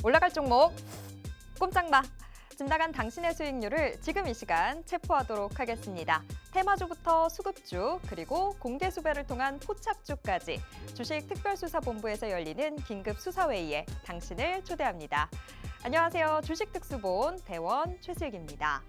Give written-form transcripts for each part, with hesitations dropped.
올라갈 종목 꼼짝마. 집 나간 당신의 수익률을 지금 이 시간 체포하도록 하겠습니다. 테마주부터 수급주 그리고 공개 수배를 통한 포착주까지 주식특별수사본부에서 열리는 긴급 수사회의에 당신을 초대합니다. 안녕하세요. 주식특수본 대원 최슬기입니다.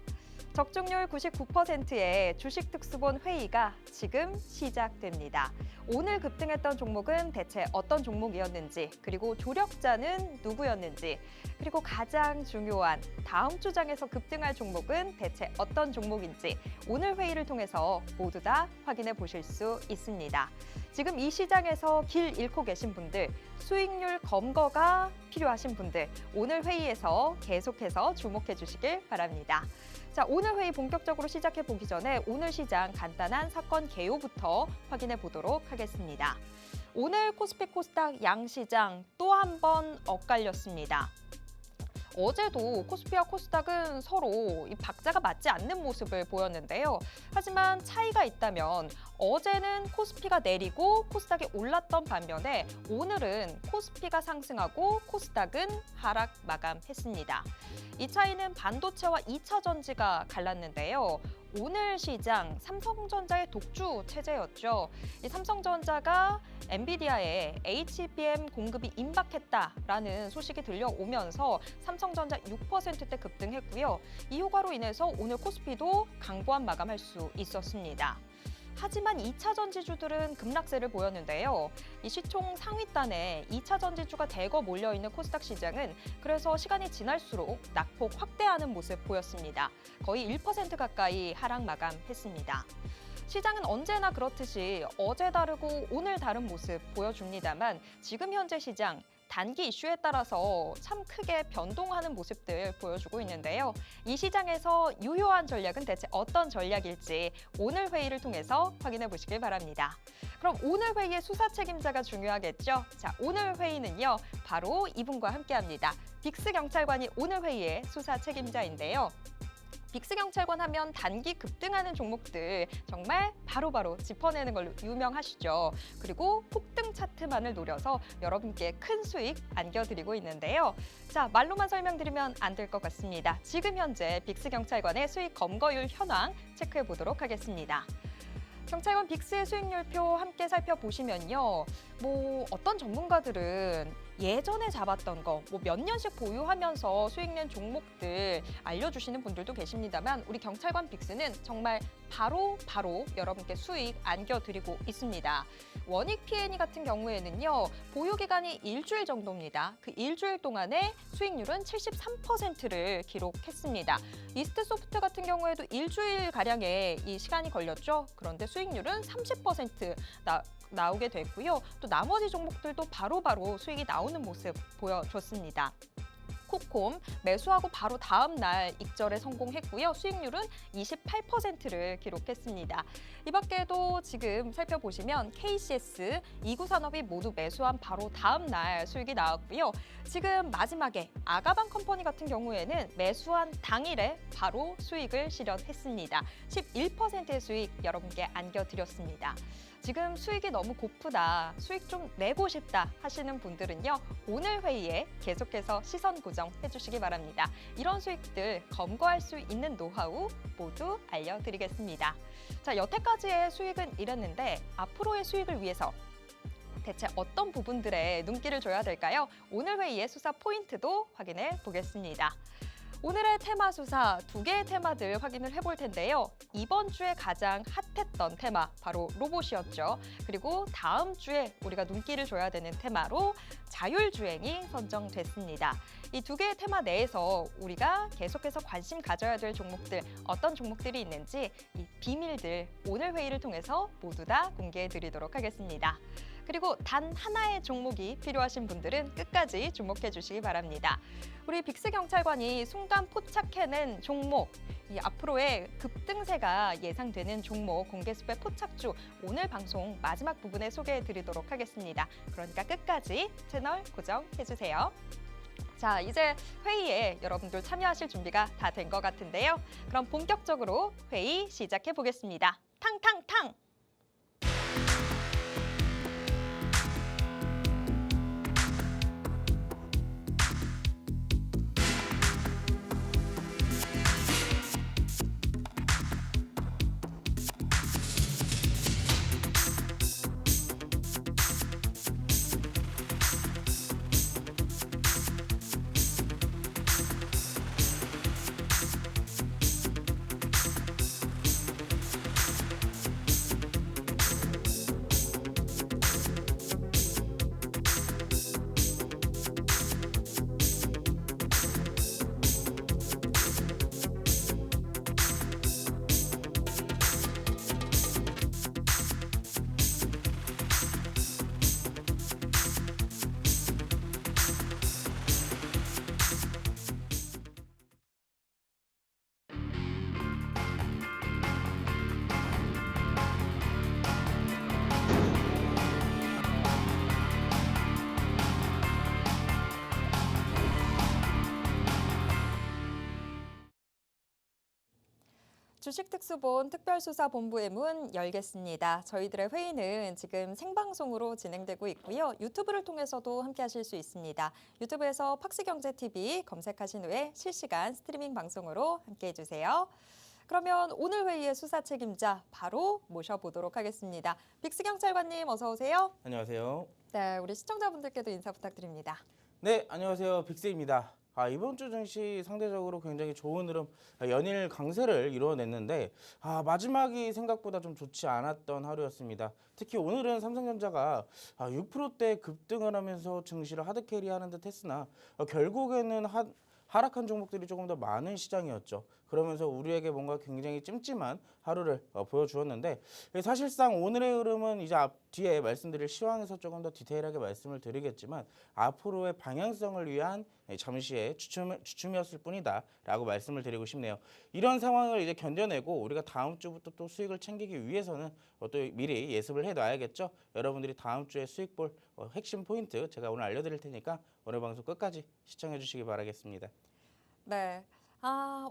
적중률 99%의 주식특수본 회의가 지금 시작됩니다. 오늘 급등했던 종목은 대체 어떤 종목이었는지, 그리고 조력자는 누구였는지, 그리고 가장 중요한 다음 주 장에서 급등할 종목은 대체 어떤 종목인지 오늘 회의를 통해서 모두 다 확인해 보실 수 있습니다. 지금 이 시장에서 길 잃고 계신 분들, 수익률 검거가 필요하신 분들, 오늘 회의에서 계속해서 주목해 주시길 바랍니다. 자, 오늘 회의 본격적으로 시작해 보기 전에 오늘 시장 간단한 사건 개요부터 확인해 보도록 하겠습니다. 오늘 코스피 코스닥 양시장 또 한 번 엇갈렸습니다. 어제도 코스피와 코스닥은 서로 이 박자가 맞지 않는 모습을 보였는데요. 하지만 차이가 있다면 어제는 코스피가 내리고 코스닥이 올랐던 반면에 오늘은 코스피가 상승하고 코스닥은 하락 마감했습니다. 이 차이는 반도체와 2차 전지가 갈랐는데요. 오늘 시장 삼성전자의 독주 체제였죠. 이 삼성전자가 엔비디아의 HBM 공급이 임박했다라는 소식이 들려오면서 삼성전자 6%대 급등했고요. 이 효과로 인해서 오늘 코스피도 강보합 마감할 수 있었습니다. 하지만 2차 전지주들은 급락세를 보였는데요. 이 시총 상위단에 2차 전지주가 대거 몰려있는 코스닥 시장은 그래서 시간이 지날수록 낙폭 확대하는 모습 보였습니다. 거의 1% 가까이 하락 마감했습니다. 시장은 언제나 그렇듯이 어제 다르고 오늘 다른 모습 보여줍니다만 지금 현재 시장 단기 이슈에 따라서 참 크게 변동하는 모습들 보여주고 있는데요. 이 시장에서 유효한 전략은 대체 어떤 전략일지 오늘 회의를 통해서 확인해 보시길 바랍니다. 그럼 오늘 회의의 수사 책임자가 중요하겠죠? 자, 오늘 회의는요, 바로 이분과 함께합니다. 빅스 경찰관이 오늘 회의의 수사 책임자인데요. 빅스 경찰관 하면 단기 급등하는 종목들 정말 바로바로 짚어내는 걸로 유명하시죠. 그리고 폭등 차트만을 노려서 여러분께 큰 수익 안겨드리고 있는데요. 자, 말로만 설명드리면 안 될 것 같습니다. 지금 현재 빅스 경찰관의 수익 검거율 현황 체크해 보도록 하겠습니다. 경찰관 빅스의 수익률표 함께 살펴보시면요. 어떤 전문가들은 예전에 잡았던 거, 몇 년씩 보유하면서 수익 낸 종목들 알려주시는 분들도 계십니다만 우리 경찰관 빅스는 정말 바로 여러분께 수익 안겨드리고 있습니다. 원익 P&E 같은 경우에는요. 보유 기간이 일주일 정도입니다. 그 일주일 동안에 수익률은 73%를 기록했습니다. 이스트 소프트 같은 경우에도 일주일가량의 이 시간이 걸렸죠. 그런데 수익률은 30% 나오게 됐고요. 또 나머지 종목들도 바로바로 수익이 나오는 모습 보여줬습니다. 코콤 매수하고 바로 다음 날 익절에 성공했고요. 수익률은 28%를 기록했습니다. 이 밖에도 지금 살펴보시면 KCS, 이구산업이 모두 매수한 바로 다음 날 수익이 나왔고요. 지금 마지막에 아가방 컴퍼니 같은 경우에는 매수한 당일에 바로 수익을 실현했습니다. 11%의 수익 여러분께 안겨드렸습니다. 지금 수익이 너무 고프다, 수익 좀 내고 싶다 하시는 분들은요. 오늘 회의에 계속해서 시선 고정해 주시기 바랍니다. 이런 수익들 검거할 수 있는 노하우 모두 알려드리겠습니다. 자, 여태까지의 수익은 이랬는데 앞으로의 수익을 위해서 대체 어떤 부분들에 눈길을 줘야 될까요? 오늘 회의의 수사 포인트도 확인해 보겠습니다. 오늘의 테마 수사 2개의 테마들 확인을 해볼 텐데요. 이번 주에 가장 핫했던 테마 바로 로봇이었죠. 그리고 다음 주에 우리가 눈길을 줘야 되는 테마로 자율주행이 선정됐습니다. 이 2개의 테마 내에서 우리가 계속해서 관심 가져야 될 종목들, 어떤 종목들이 있는지 이 비밀들 오늘 회의를 통해서 모두 다 공개해 드리도록 하겠습니다. 그리고 단 하나의 종목이 필요하신 분들은 끝까지 주목해 주시기 바랍니다. 우리 빅스 경찰관이 순간 포착해낸 종목, 이 앞으로의 급등세가 예상되는 종목 공개 수배 포착주 오늘 방송 마지막 부분에 소개해 드리도록 하겠습니다. 그러니까 끝까지 채널 고정해 주세요. 자, 이제 회의에 여러분들 참여하실 준비가 다 된 것 같은데요. 그럼 본격적으로 회의 시작해 보겠습니다. 탕탕탕! 주식특수본 특별수사본부의 문 열겠습니다. 저희들의 회의는 지금 생방송으로 진행되고 있고요. 유튜브를 통해서도 함께 하실 수 있습니다. 유튜브에서 팍스경제TV 검색하신 후에 실시간 스트리밍 방송으로 함께 해주세요. 그러면 오늘 회의의 수사 책임자 바로 모셔보도록 하겠습니다. 빅스경찰관님 어서 오세요. 안녕하세요. 네, 우리 시청자분들께도 인사 부탁드립니다. 네, 안녕하세요. 빅스입니다. 이번 주 증시 상대적으로 굉장히 좋은 흐름, 연일 강세를 이뤄냈는데 마지막이 생각보다 좀 좋지 않았던 하루였습니다. 특히 오늘은 삼성전자가 6%대 급등을 하면서 증시를 하드캐리하는 듯 했으나 결국에는 하락한 종목들이 조금 더 많은 시장이었죠. 그러면서 우리에게 뭔가 굉장히 찜찜한 하루를 보여주었는데 사실상 오늘의 흐름은 이제 뒤에 말씀드릴 시황에서 조금 더 디테일하게 말씀을 드리겠지만 앞으로의 방향성을 위한 잠시의 주춤이었을 뿐이다 라고 말씀을 드리고 싶네요. 이런 상황을 이제 견뎌내고 우리가 다음 주부터 또 수익을 챙기기 위해서는 또 미리 예습을 해놔야겠죠. 여러분들이 다음 주에 수익 볼 핵심 포인트 제가 오늘 알려드릴 테니까 오늘 방송 끝까지 시청해 주시기 바라겠습니다. 네.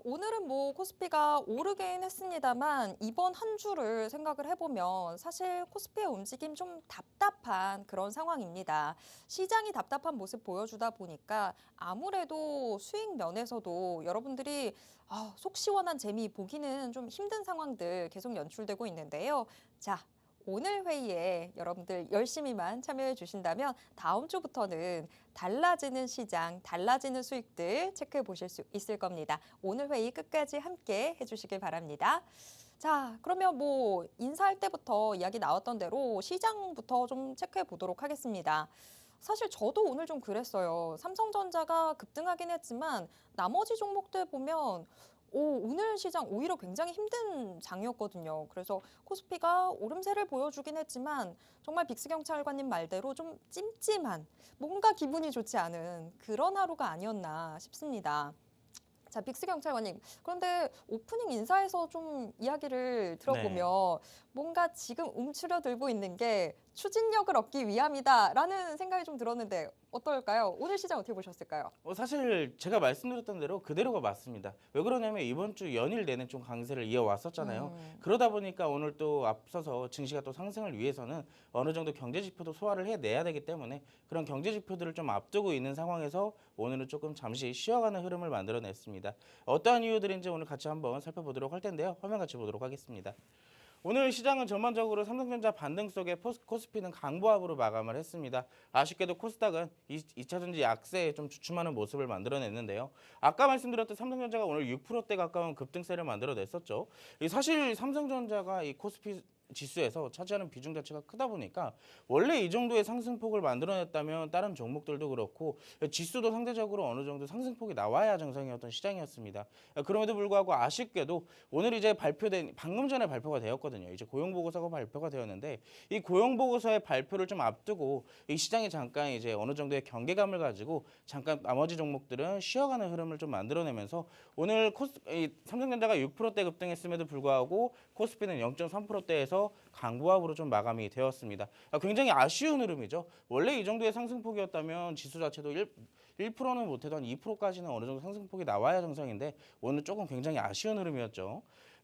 오늘은 뭐 코스피가 오르긴 했습니다만 이번 한 주를 생각을 해보면 사실 코스피의 움직임 좀 답답한 그런 상황입니다. 시장이 답답한 모습 보여주다 보니까 아무래도 수익 면에서도 여러분들이 속 시원한 재미 보기는 좀 힘든 상황들 계속 연출되고 있는데요. 자, 오늘 회의에 여러분들 열심히만 참여해 주신다면 다음 주부터는 달라지는 시장, 달라지는 수익들 체크해 보실 수 있을 겁니다. 오늘 회의 끝까지 함께 해주시길 바랍니다. 자, 그러면 뭐 인사할 때부터 이야기 나왔던 대로 시장부터 좀 체크해 보도록 하겠습니다. 사실 저도 오늘 좀 그랬어요. 삼성전자가 급등하긴 했지만 나머지 종목들 보면 오늘 시장 오히려 굉장히 힘든 장이었거든요. 그래서 코스피가 오름세를 보여주긴 했지만 정말 빅스경찰관님 말대로 좀 찜찜한 뭔가 기분이 좋지 않은 그런 하루가 아니었나 싶습니다. 자, 빅스경찰관님. 그런데 오프닝 인사에서 좀 이야기를 들어보면 뭔가 지금 움츠려들고 있는 게 추진력을 얻기 위함이다라는 생각이 좀 들었는데 어떨까요? 오늘 시장 어떻게 보셨을까요? 사실 제가 말씀드렸던 대로 그대로가 맞습니다. 왜 그러냐면 이번 주 연일 내내 좀 강세를 이어왔었잖아요. 그러다 보니까 오늘 또 앞서서 증시가 또 상승을 위해서는 어느 정도 경제 지표도 소화를 해내야 되기 때문에 그런 경제 지표들을 좀 앞두고 있는 상황에서 오늘은 조금 잠시 쉬어가는 흐름을 만들어냈습니다. 어떠한 이유들인지 오늘 같이 한번 살펴보도록 할 텐데요. 화면 같이 보도록 하겠습니다. 오늘 시장은 전반적으로 삼성전자 반등 속에 코스피는 강보합으로 마감을 했습니다. 아쉽게도 코스닥은 2차전지 약세에 좀 주춤하는 모습을 만들어냈는데요. 아까 말씀드렸던 삼성전자가 오늘 6%대 가까운 급등세를 만들어냈었죠. 사실 삼성전자가 이 코스피 지수에서 차지하는 비중 자체가 크다 보니까 원래 이 정도의 상승폭을 만들어냈다면 다른 종목들도 그렇고 지수도 상대적으로 어느 정도 상승폭이 나와야 정상이었던 시장이었습니다. 그럼에도 불구하고 아쉽게도 오늘 이제 방금 전에 발표가 되었거든요. 이제 고용보고서가 발표가 되었는데 이 고용보고서의 발표를 좀 앞두고 이 시장이 잠깐 이제 어느 정도의 경계감을 가지고 잠깐 나머지 종목들은 쉬어가는 흐름을 좀 만들어내면서 오늘 삼성전자가 6%대 급등했음에도 불구하고 코스피는 0.3%대에서 강보합으로 좀 마감이 되었습니다. 굉장히 아쉬운 흐름이죠. 원래 이 정도의 상승폭이었다면 지수 자체도 1%는 못해도 한 2%까지는 어느 정도 상승폭이 나와야 정상인데 오늘 조금 굉장히 아쉬운 흐름이었죠.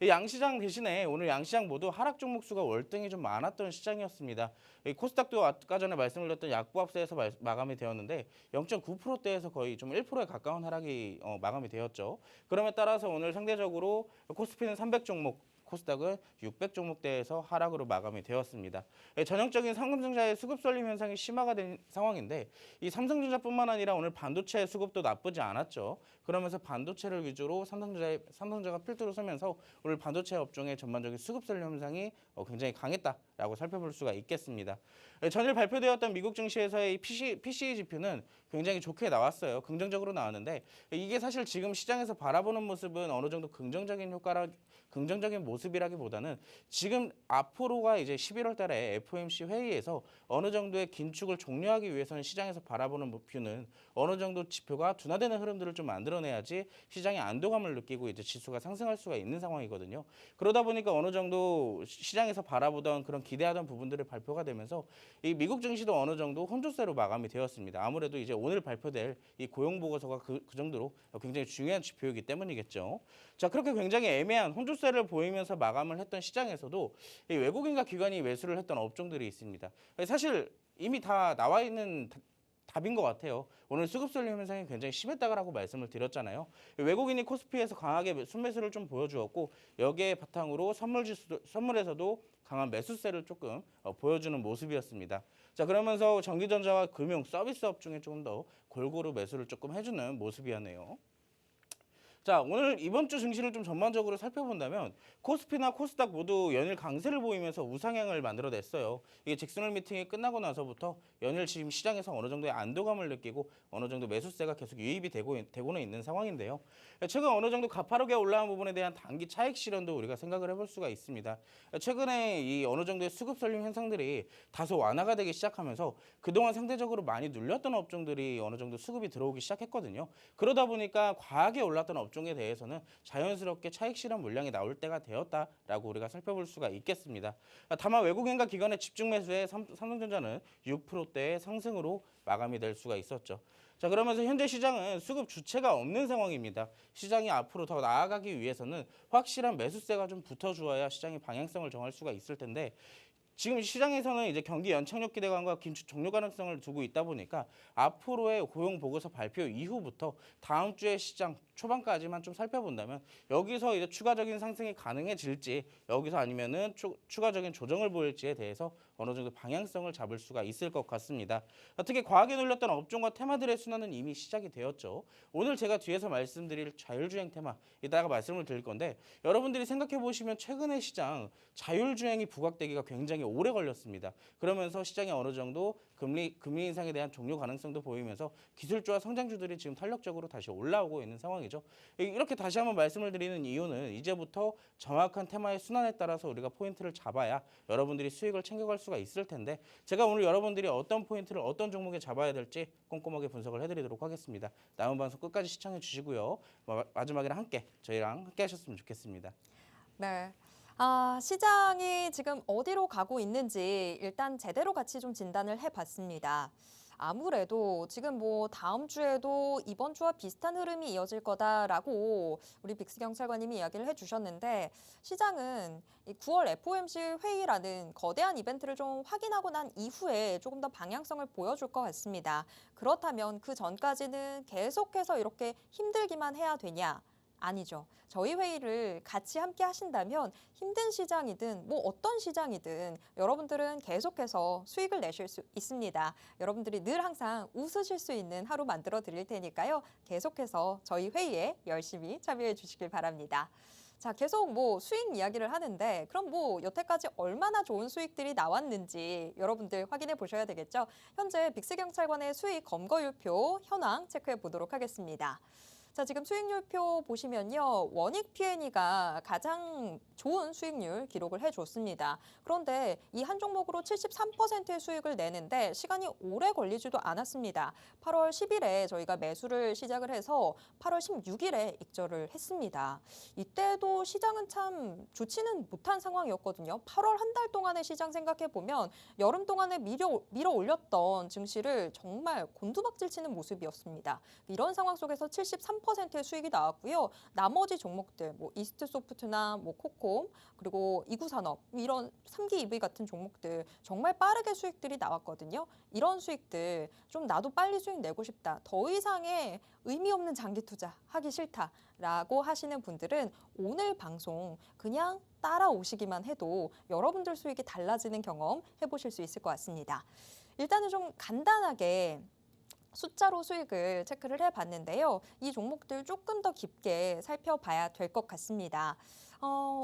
양시장 대신에 오늘 양시장 모두 하락 종목 수가 월등히 좀 많았던 시장이었습니다. 코스닥도 아까 전에 말씀을 드렸던 약보합세에서 마감이 되었는데 0.9%대에서 거의 좀 1%에 가까운 하락이 마감이 되었죠. 그럼에 따라서 오늘 상대적으로 코스피는 300종목, 코스닥은 600종목대에서 하락으로 마감이 되었습니다. 전형적인 삼성전자의 수급 쏠림 현상이 심화가 된 상황인데 이 삼성전자뿐만 아니라 오늘 반도체 수급도 나쁘지 않았죠. 그러면서 반도체를 위주로 삼성전자가 필두로 서면서 오늘 반도체 업종의 전반적인 수급 쏠림 현상이 굉장히 강했다라고 살펴볼 수가 있겠습니다. 전일 발표되었던 미국 증시에서의 PCE 지표는 굉장히 좋게 나왔어요. 긍정적으로 나왔는데 이게 사실 지금 시장에서 바라보는 모습은 어느 정도 긍정적인 모습이라기보다는 지금 앞으로가 이제 11월 달에 FOMC 회의에서 어느 정도의 긴축을 종료하기 위해서는 시장에서 바라보는 뷰는 어느 정도 지표가 둔화되는 흐름들을 좀 만들어내야지 시장이 안도감을 느끼고 이제 지수가 상승할 수가 있는 상황이거든요. 그러다 보니까 어느 정도 시장에서 바라보던 그런 기대하던 부분들을 발표가 되면서 이 미국 증시도 어느 정도 혼조세로 마감이 되었습니다. 아무래도 이제 오늘 발표될 이 고용 보고서가 그 정도로 굉장히 중요한 지표이기 때문이겠죠. 자, 그렇게 굉장히 애매한 혼조세를 보이면서 마감을 했던 시장에서도 이 외국인과 기관이 매수를 했던 업종들이 있습니다. 사실 이미 다 나와 있는 답인 것 같아요. 오늘 수급 쏠림 현상이 굉장히 심했다고 말씀을 드렸잖아요. 외국인이 코스피에서 강하게 순매수를 좀 보여주었고 여기에 바탕으로 선물에서도 강한 매수세를 조금 보여주는 모습이었습니다. 자, 그러면서 전기전자와 금융, 서비스업 중에 조금 더 골고루 매수를 조금 해주는 모습이었네요. 자, 오늘 이번 주 증시를 좀 전반적으로 살펴본다면 코스피나 코스닥 모두 연일 강세를 보이면서 우상향을 만들어냈어요. 이게 잭슨홀 미팅이 끝나고 나서부터 연일 지금 시장에서 어느 정도의 안도감을 느끼고 어느 정도 매수세가 계속 유입이 되고는 있는 상황인데요. 최근 어느 정도 가파르게 올라온 부분에 대한 단기 차익 실현도 우리가 생각을 해볼 수가 있습니다. 최근에 이 어느 정도의 수급 설림 현상들이 다소 완화가 되기 시작하면서 그동안 상대적으로 많이 눌렸던 업종들이 어느 정도 수급이 들어오기 시작했거든요. 그러다 보니까 과하게 올랐던 업종에 대해서는 자연스럽게 차익 실현 물량이 나올 때가 되었다라고 우리가 살펴볼 수가 있겠습니다. 다만 외국인과 기관의 집중 매수에 삼성전자는 6%대의 상승으로 마감이 될 수가 있었죠. 자, 그러면서 현재 시장은 수급 주체가 없는 상황입니다. 시장이 앞으로 더 나아가기 위해서는 확실한 매수세가 좀 붙어주어야 시장이 방향성을 정할 수가 있을 텐데 지금 시장에서는 이제 경기 연착륙 기대감과 긴축 종료 가능성을 두고 있다 보니까 앞으로의 고용 보고서 발표 이후부터 다음 주의 시장 초반까지만 좀 살펴본다면 여기서 이제 추가적인 상승이 가능해질지 여기서 아니면은 추가적인 조정을 보일지에 대해서 어느 정도 방향성을 잡을 수가 있을 것 같습니다. 특히 과하게 눌렸던 업종과 테마들의 순환은 이미 시작이 되었죠. 오늘 제가 뒤에서 말씀드릴 자율주행 테마 이따가 말씀을 드릴 건데 여러분들이 생각해 보시면 최근의 시장 자율주행이 부각되기가 굉장히 오래 걸렸습니다. 그러면서 시장이 어느 정도 금리 인상에 대한 종료 가능성도 보이면서 기술주와 성장주들이 지금 탄력적으로 다시 올라오고 있는 상황이죠. 이렇게 다시 한번 말씀을 드리는 이유는 이제부터 정확한 테마의 순환에 따라서 우리가 포인트를 잡아야 여러분들이 수익을 챙겨갈 수가 있을 텐데 제가 오늘 여러분들이 어떤 포인트를 어떤 종목에 잡아야 될지 꼼꼼하게 분석을 해드리도록 하겠습니다. 남은 방송 끝까지 시청해 주시고요. 마지막에는 저희랑 함께 하셨으면 좋겠습니다. 네. 시장이 지금 어디로 가고 있는지 일단 제대로 같이 좀 진단을 해봤습니다. 아무래도 지금 뭐 다음 주에도 이번 주와 비슷한 흐름이 이어질 거다라고 우리 빅스 경찰관님이 이야기를 해주셨는데 시장은 이 9월 FOMC 회의라는 거대한 이벤트를 좀 확인하고 난 이후에 조금 더 방향성을 보여줄 것 같습니다. 그렇다면 그 전까지는 계속해서 이렇게 힘들기만 해야 되냐? 아니죠. 저희 회의를 같이 함께 하신다면 힘든 시장이든 뭐 어떤 시장이든 여러분들은 계속해서 수익을 내실 수 있습니다. 여러분들이 늘 항상 웃으실 수 있는 하루 만들어 드릴 테니까요. 계속해서 저희 회의에 열심히 참여해 주시길 바랍니다. 자, 계속 뭐 수익 이야기를 하는데 그럼 뭐 여태까지 얼마나 좋은 수익들이 나왔는지 여러분들 확인해 보셔야 되겠죠. 현재 빅스경찰관의 수익 검거율표 현황 체크해 보도록 하겠습니다. 자, 지금 수익률표 보시면요. 원익 P&E가 가장 좋은 수익률 기록을 해줬습니다. 그런데 이 한 종목으로 73%의 수익을 내는데 시간이 오래 걸리지도 않았습니다. 8월 10일에 저희가 매수를 시작을 해서 8월 16일에 익절을 했습니다. 이때도 시장은 참 좋지는 못한 상황이었거든요. 8월 한 달 동안의 시장 생각해보면 여름 동안에 밀어 올렸던 증시를 정말 곤두박질 치는 모습이었습니다. 이런 상황 속에서 73%의 수익이 나왔고요. 나머지 종목들, 뭐 이스트소프트나 뭐 코콤, 그리고 이구산업 이런 3기 EV 같은 종목들 정말 빠르게 수익들이 나왔거든요. 이런 수익들 좀 나도 빨리 수익 내고 싶다. 더 이상의 의미 없는 장기 투자 하기 싫다라고 하시는 분들은 오늘 방송 그냥 따라오시기만 해도 여러분들 수익이 달라지는 경험 해보실 수 있을 것 같습니다. 일단은 좀 간단하게 숫자로 수익을 체크를 해봤는데요. 이 종목들 조금 더 깊게 살펴봐야 될 것 같습니다.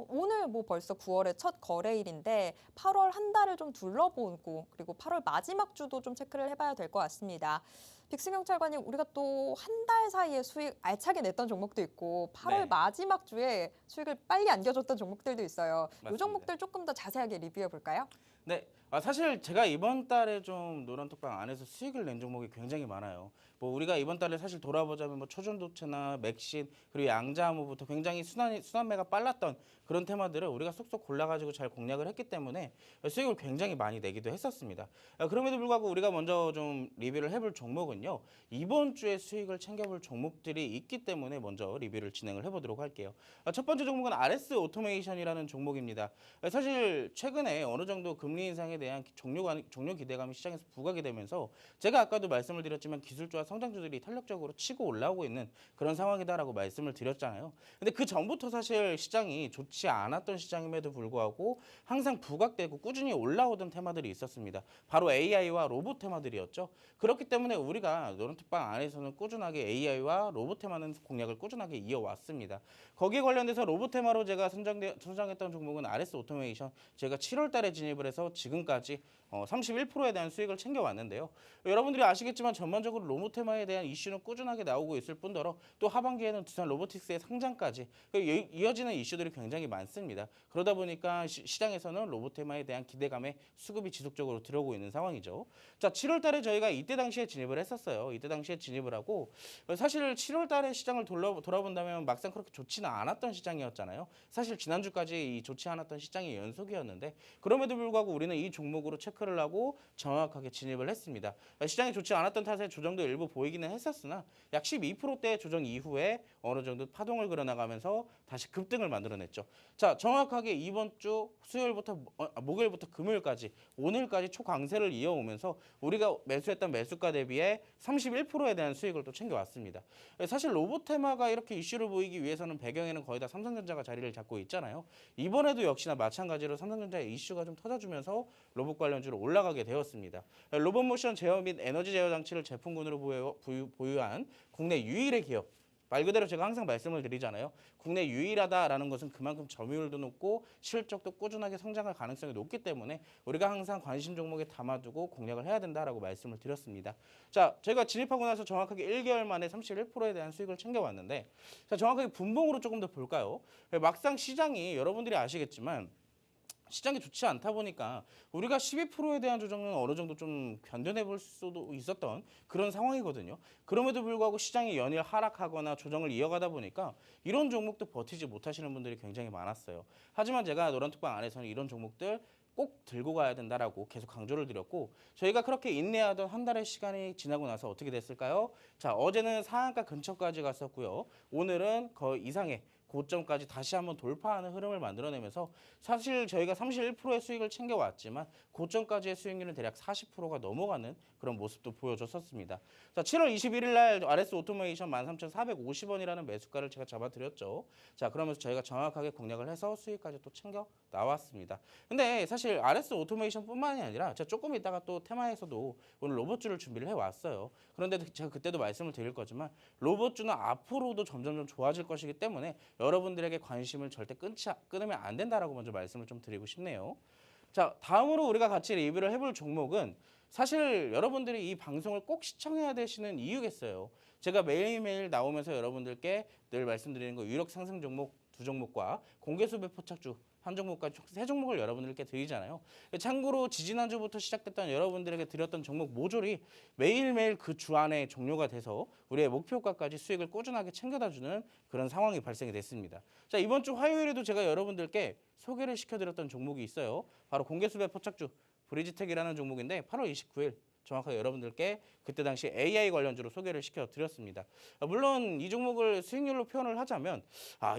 오늘 뭐 벌써 9월의 첫 거래일인데 8월 한 달을 좀 둘러보고 그리고 8월 마지막 주도 좀 체크를 해봐야 될 것 같습니다. 빅스경찰관님, 우리가 또 한 달 사이에 수익 알차게 냈던 종목도 있고 8월 네. 마지막 주에 수익을 빨리 안겨줬던 종목들도 있어요. 맞습니다. 이 종목들 조금 더 자세하게 리뷰해 볼까요? 네, 사실 제가 이번 달에 좀 노란톡방 안에서 수익을 낸 종목이 굉장히 많아요. 뭐 우리가 이번 달에 사실 돌아보자면 뭐 초전도체나 맥신 그리고 양자암호부터 굉장히 순환매가 빨랐던 그런 테마들을 우리가 쏙쏙 골라가지고 잘 공략을 했기 때문에 수익을 굉장히 많이 내기도 했었습니다. 그럼에도 불구하고 우리가 먼저 좀 리뷰를 해볼 종목은요. 이번 주에 수익을 챙겨볼 종목들이 있기 때문에 먼저 리뷰를 진행을 해보도록 할게요. 첫 번째 종목은 RS 오토메이션이라는 종목입니다. 사실 최근에 어느 정도 금리 인상에 대한 종료 기대감이 시장에서 부각이 되면서 제가 아까도 말씀을 드렸지만 기술주와 성장주들이 탄력적으로 치고 올라오고 있는 그런 상황이다라고 말씀을 드렸잖아요. 근데 그 전부터 사실 시장이 좋지 않았던 시장임에도 불구하고 항상 부각되고 꾸준히 올라오던 테마들이 있었습니다. 바로 AI와 로봇 테마들이었죠. 그렇기 때문에 우리가 노란톡방 안에서는 꾸준하게 AI와 로봇 테마는 공략을 꾸준하게 이어왔습니다. 거기에 관련돼서 로봇 테마로 제가 선정했던 종목은 RS 오토메이션. 제가 7월 달에 진입을 해서 지금까지 31%에 대한 수익을 챙겨왔는데요. 여러분들이 아시겠지만 전반적으로 로봇 테마에 대한 이슈는 꾸준하게 나오고 있을 뿐더러 또 하반기에는 두산 로보틱스의 상장까지 이어지는 이슈들이 굉장히 많습니다. 그러다 보니까 시장에서는 로봇 테마에 대한 기대감에 수급이 지속적으로 들어오고 있는 상황이죠. 자, 7월 달에 저희가 이때 당시에 진입을 했었어요. 이때 당시에 진입을 하고 사실 7월 달에 시장을 돌아본다면 막상 그렇게 좋지는 않았던 시장이었잖아요. 사실 지난주까지 이 좋지 않았던 시장의 연속이었는데 그럼에도 불구하고 우리는 이 종목으로 체크를 하고 정확하게 진입을 했습니다. 시장이 좋지 않았던 탓에 조정도 일부 보이기는 했었으나 약 12%대 조정 이후에 어느 정도 파동을 그려나가면서 다시 급등을 만들어냈죠. 자, 정확하게 이번 주 수요일부터 목요일부터 금요일까지 오늘까지 초강세를 이어오면서 우리가 매수했던 매수가 대비해 31%에 대한 수익을 또 챙겨왔습니다. 사실 로봇 테마가 이렇게 이슈를 보이기 위해서는 배경에는 거의 다 삼성전자가 자리를 잡고 있잖아요. 이번에도 역시나 마찬가지로 삼성전자의 이슈가 좀 터져주면서 로봇 관련주로 올라가게 되었습니다. 로봇모션 제어 및 에너지 제어 장치를 제품군으로 보유한 국내 유일의 기업. 말 그대로 제가 항상 말씀을 드리잖아요. 국내 유일하다라는 것은 그만큼 점유율도 높고 실적도 꾸준하게 성장할 가능성이 높기 때문에 우리가 항상 관심 종목에 담아두고 공략을 해야 된다라고 말씀을 드렸습니다. 자, 저희가 진입하고 나서 정확하게 1개월 만에 31%에 대한 수익을 챙겨왔는데 자, 정확하게 분봉으로 조금 더 볼까요? 막상 시장이 여러분들이 아시겠지만 시장이 좋지 않다 보니까 우리가 12%에 대한 조정은 어느 정도 좀 견뎌내 볼 수도 있었던 그런 상황이거든요. 그럼에도 불구하고 시장이 연일 하락하거나 조정을 이어가다 보니까 이런 종목도 버티지 못하시는 분들이 굉장히 많았어요. 하지만 제가 노란톡방 안에서는 이런 종목들 꼭 들고 가야 된다라고 계속 강조를 드렸고 저희가 그렇게 인내하던 한 달의 시간이 지나고 나서 어떻게 됐을까요? 자, 어제는 상한가 근처까지 갔었고요. 오늘은 거의 이상의 고점까지 다시 한번 돌파하는 흐름을 만들어내면서 사실 저희가 31%의 수익을 챙겨왔지만 고점까지의 수익률은 대략 40%가 넘어가는 그런 모습도 보여줬었습니다. 자, 7월 21일 날 RS 오토메이션 13,450원이라는 매수가를 제가 잡아드렸죠. 자, 그러면서 저희가 정확하게 공략을 해서 수익까지 또 챙겨 나왔습니다. 근데 사실 RS 오토메이션뿐만이 아니라 제가 조금 있다가 또 테마에서도 오늘 로봇주를 준비를 해왔어요. 그런데 제가 그때도 말씀을 드릴 거지만 로봇주는 앞으로도 점점 좋아질 것이기 때문에 여러분들에게 관심을 절대 끊으면 안 된다라고 먼저 말씀을 좀 드리고 싶네요. 자, 다음으로 우리가 같이 리뷰를 해볼 종목은 사실 여러분들이 이 방송을 꼭 시청해야 되시는 이유겠어요. 제가 매일매일 나오면서 여러분들께 늘 말씀드리는 거 유력 상승 종목 두 종목과 공개수배 포착주 한 종목까지 총 세 종목을 여러분들께 드리잖아요. 참고로 지지난주부터 시작됐던 여러분들에게 드렸던 종목 모조리 매일매일 그 주 안에 종료가 돼서 우리의 목표가까지 수익을 꾸준하게 챙겨다주는 그런 상황이 발생이 됐습니다. 자, 이번 주 화요일에도 제가 여러분들께 소개를 시켜드렸던 종목이 있어요. 바로 공개수배 포착주 브리지텍이라는 종목인데 8월 29일 정확하게 여러분들께 그때 당시 AI 관련주로 소개를 시켜드렸습니다. 물론 이 종목을 수익률로 표현을 하자면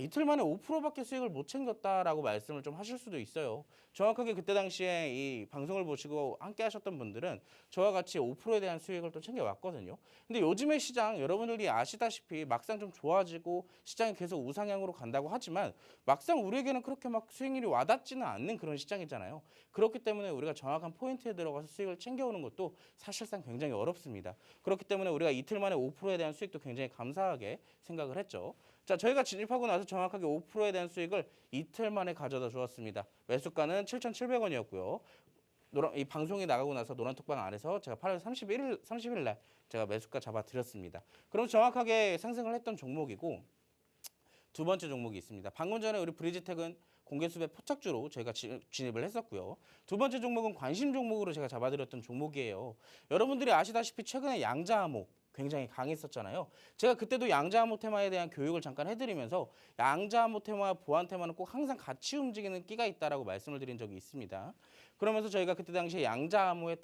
이틀 만에 5%밖에 수익을 못 챙겼다라고 말씀을 좀 하실 수도 있어요. 정확하게 그때 당시에 이 방송을 보시고 함께 하셨던 분들은 저와 같이 5%에 대한 수익을 또 챙겨왔거든요. 근데 요즘의 시장 여러분들이 아시다시피 막상 좀 좋아지고 시장이 계속 우상향으로 간다고 하지만 막상 우리에게는 그렇게 막 수익률이 와닿지는 않는 그런 시장이잖아요. 그렇기 때문에 우리가 정확한 포인트에 들어가서 수익을 챙겨오는 것도 사실상 굉장히 어렵습니다. 그렇기 때문에 우리가 이틀 만에 5%에 대한 수익도 굉장히 감사하게 생각을 했죠. 자, 저희가 진입하고 나서 정확하게 5%에 대한 수익을 이틀 만에 가져다 주었습니다. 매수가는 7,700원이었고요. 이 방송이 나가고 나서 노란톡방 안에서 제가 8월 30일 날 제가 매수가 잡아드렸습니다. 그럼 정확하게 상승을 했던 종목이고 두 번째 종목이 있습니다. 방금 전에 우리 브리지텍은 공개수배 포착주로 저희가 진입을 했었고요. 두 번째 종목은 관심 종목으로 제가 잡아드렸던 종목이에요. 여러분들이 아시다시피 최근에 양자암호 굉장히 강했었잖아요. 제가 그때도 양자암호 테마에 대한 교육을 잠깐 해드리면서 양자암호 테마와 보안 테마는 꼭 항상 같이 움직이는 끼가 있다라고 말씀을 드린 적이 있습니다. 그러면서 저희가 그때 당시에 양자암호의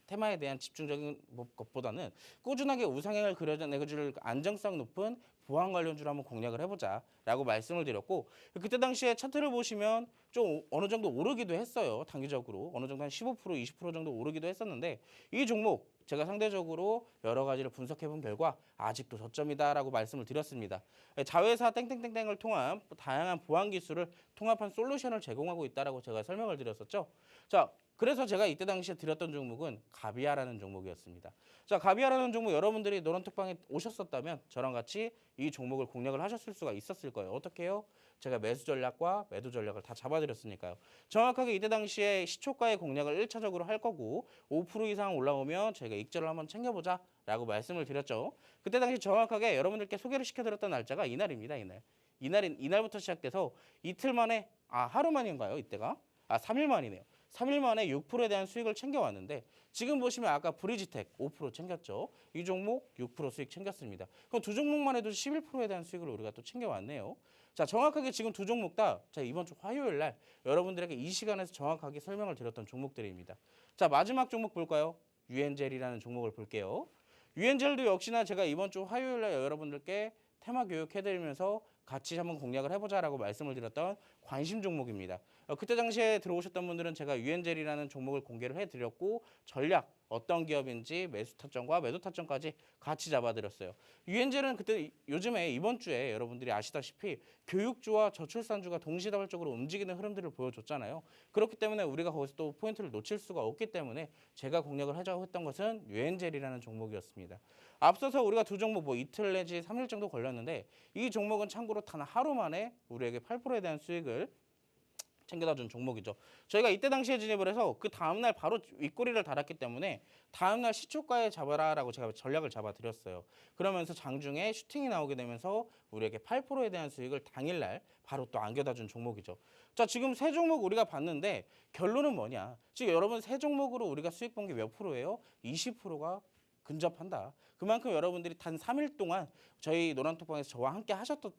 테마에 대한 집중적인 것보다는 꾸준하게 우상향을 그려내줄 안정성 높은 보안 관련주를 한번 공략을 해보자라고 말씀을 드렸고, 그때 당시에 차트를 보시면 좀 어느 정도 오르기도 했어요. 단기적으로 어느 정도 한 15%, 20% 정도 오르기도 했었는데, 이 종목 제가 상대적으로 여러 가지를 분석해 본 결과 아직도 저점이다라고 말씀을 드렸습니다. 자회사 땡땡땡땡을 통한 다양한 보안 기술을 통합한 솔루션을 제공하고 있다라고 제가 설명을 드렸었죠. 자, 그래서 제가 이때 당시에 드렸던 종목은 가비아라는 종목이었습니다. 자, 가비아라는 종목 여러분들이 노란톡방에 오셨었다면 저랑 같이 이 종목을 공략을 하셨을 수가 있었을 거예요. 어떻게 해요? 제가 매수 전략과 매도 전략을 다 잡아드렸으니까요. 정확하게 이때 당시에 시초가의 공략을 1차적으로 할 거고 5% 이상 올라오면 저희가 익절을 한번 챙겨보자라고 말씀을 드렸죠. 그때 당시 정확하게 여러분들께 소개를 시켜드렸던 날짜가 이날입니다. 이날부터 시작돼서 이틀 만에 하루 만인가요? 이때가? 3일 만이네요. 3일 만에 6%에 대한 수익을 챙겨왔는데 지금 보시면 아까 브리지텍 5% 챙겼죠. 이 종목 6% 수익 챙겼습니다. 그럼 두 종목만 해도 11%에 대한 수익을 우리가 또 챙겨왔네요. 자, 정확하게 지금 두 종목 다 이번 주 화요일 날 여러분들에게 이 시간에서 정확하게 설명을 드렸던 종목들입니다. 자, 마지막 종목 볼까요? 유엔젤이라는 종목을 볼게요. 유엔젤도 역시나 제가 이번 주 화요일 날 여러분들께 테마 교육해드리면서 같이 한번 공략을 해보자라고 말씀을 드렸던 관심 종목입니다. 그때 당시에 들어오셨던 분들은 제가 유엔젤이라는 종목을 공개를 해드렸고 전략 어떤 기업인지 매수 타점과 매도 타점까지 같이 잡아드렸어요. 유엔젤은 그때 요즘에 이번 주에 여러분들이 아시다시피 교육주와 저출산주가 동시다발적으로 움직이는 흐름들을 보여줬잖아요. 그렇기 때문에 우리가 거기서 또 포인트를 놓칠 수가 없기 때문에 제가 공략을 하자고 했던 것은 유엔젤이라는 종목이었습니다. 앞서서 우리가 두 종목 이틀 내지 3일 정도 걸렸는데 이 종목은 참고로 단 하루 만에 우리에게 8%에 대한 수익을 챙겨다 준 종목이죠. 저희가 이때 당시에 진입을 해서 그 다음날 바로 윗꼬리를 달았기 때문에 다음날 시초가에 잡아라라고 제가 전략을 잡아드렸어요. 그러면서 장중에 슈팅이 나오게 되면서 우리에게 8%에 대한 수익을 당일날 바로 또 안겨다 준 종목이죠. 자, 지금 세 종목 우리가 봤는데 결론은 뭐냐? 지금 여러분 세 종목으로 우리가 수익 본 게 몇 프로예요? 20%가 근접한다. 그만큼 여러분들이 단 3일 동안 저희 노란톡방에서 저와 함께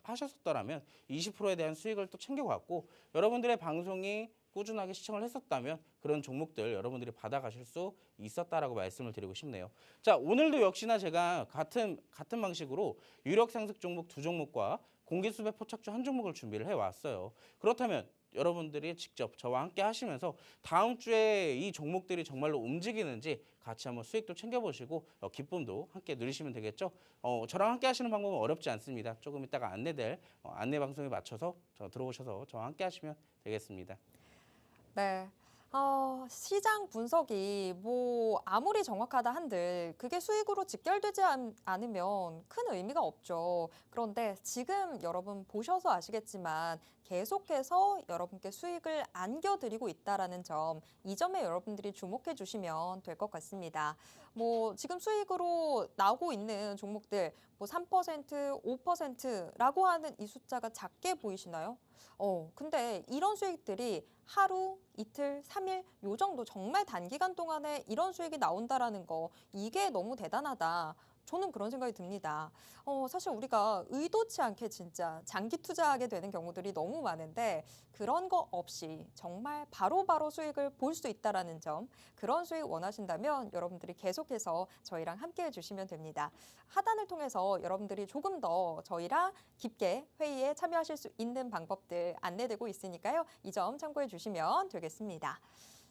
하셨었더라면 20%에 대한 수익을 또 챙겨갔고 여러분들의 방송이 꾸준하게 시청을 했었다면 그런 종목들 여러분들이 받아가실 수 있었다라고 말씀을 드리고 싶네요. 자, 오늘도 역시나 제가 같은 방식으로 유력 상승 종목 두 종목과 공개수배 포착주 한 종목을 준비를 해왔어요. 그렇다면 여러분들이 직접 저와 함께 하시면서 다음 주에 이 종목들이 정말로 움직이는지 같이 한번 수익도 챙겨보시고 기쁨도 함께 누리시면 되겠죠. 저랑 함께 하시는 방법은 어렵지 않습니다. 조금 이따가 안내될 안내 방송에 맞춰서 들어오셔서 저와 함께 하시면 되겠습니다. 네. 시장 분석이 아무리 정확하다 한들 그게 수익으로 직결되지 않으면 큰 의미가 없죠. 그런데 지금 여러분 보셔서 아시겠지만 계속해서 여러분께 수익을 안겨드리고 있다라는 점, 이 점에 여러분들이 주목해 주시면 될 것 같습니다. 지금 수익으로 나오고 있는 종목들 3%, 5%라고 하는 이 숫자가 작게 보이시나요? 근데 이런 수익들이 하루, 이틀, 3일 요 정도 정말 단기간 동안에 이런 수익이 나온다라는 거, 이게 너무 대단하다. 저는 그런 생각이 듭니다. 사실 우리가 의도치 않게 진짜 장기 투자하게 되는 경우들이 너무 많은데 그런 거 없이 정말 바로바로 수익을 볼 수 있다라는 점, 그런 수익 원하신다면 여러분들이 계속해서 저희랑 함께 해주시면 됩니다. 하단을 통해서 여러분들이 조금 더 저희랑 깊게 회의에 참여하실 수 있는 방법들 안내되고 있으니까요. 이 점 참고해 주시면 되겠습니다.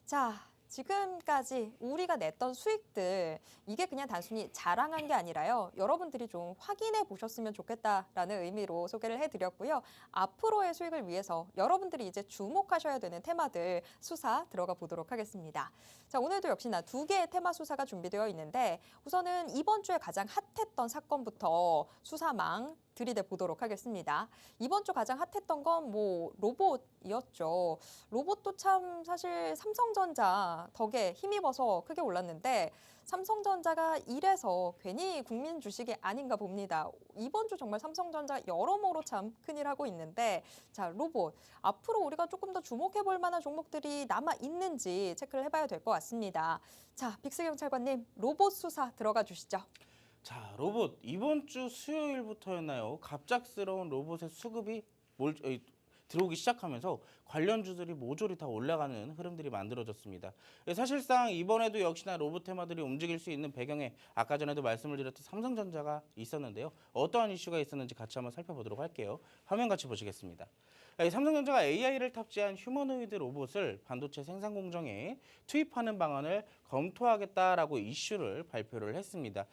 자, 지금까지 우리가 냈던 수익들, 이게 그냥 단순히 자랑한 게 아니라요. 여러분들이 좀 확인해 보셨으면 좋겠다라는 의미로 소개를 해드렸고요. 앞으로의 수익을 위해서 여러분들이 이제 주목하셔야 되는 테마들 수사 들어가 보도록 하겠습니다. 자, 오늘도 역시나 두 개의 테마 수사가 준비되어 있는데 우선은 이번 주에 가장 핫했던 사건부터 수사망 들이대 보도록 하겠습니다. 이번 주 가장 핫했던 건 뭐 로봇이었죠. 로봇도 참 사실 삼성전자 덕에 힘입어서 크게 올랐는데 삼성전자가 이래서 괜히 국민 주식이 아닌가 봅니다. 이번 주 정말 삼성전자 여러모로 참 큰일 하고 있는데 자, 로봇. 앞으로 우리가 조금 더 주목해 볼 만한 종목들이 남아 있는지 체크를 해봐야 될 것 같습니다. 자, 빅스 경찰관님, 로봇 수사 들어가 주시죠. 자, 로봇 이번 주 수요일부터였나요? 갑작스러운 로봇의 수급이 들어오기 시작하면서 관련주들이 모조리 다 올라가는 흐름들이 만들어졌습니다. 사실상 이번에도 역시나 로봇 테마들이 움직일 수 있는 배경에 아까 전에도 말씀을 드렸던 삼성전자가 있었는데요. 어떠한 이슈가 있었는지 같이 한번 살펴보도록 할게요. 화면 같이 보시겠습니다. 삼성전자가 AI를 탑재한 휴머노이드 로봇을 반도체 생산 공정에 투입하는 방안을 검토하겠다라고 이슈를 발표를 했습니다.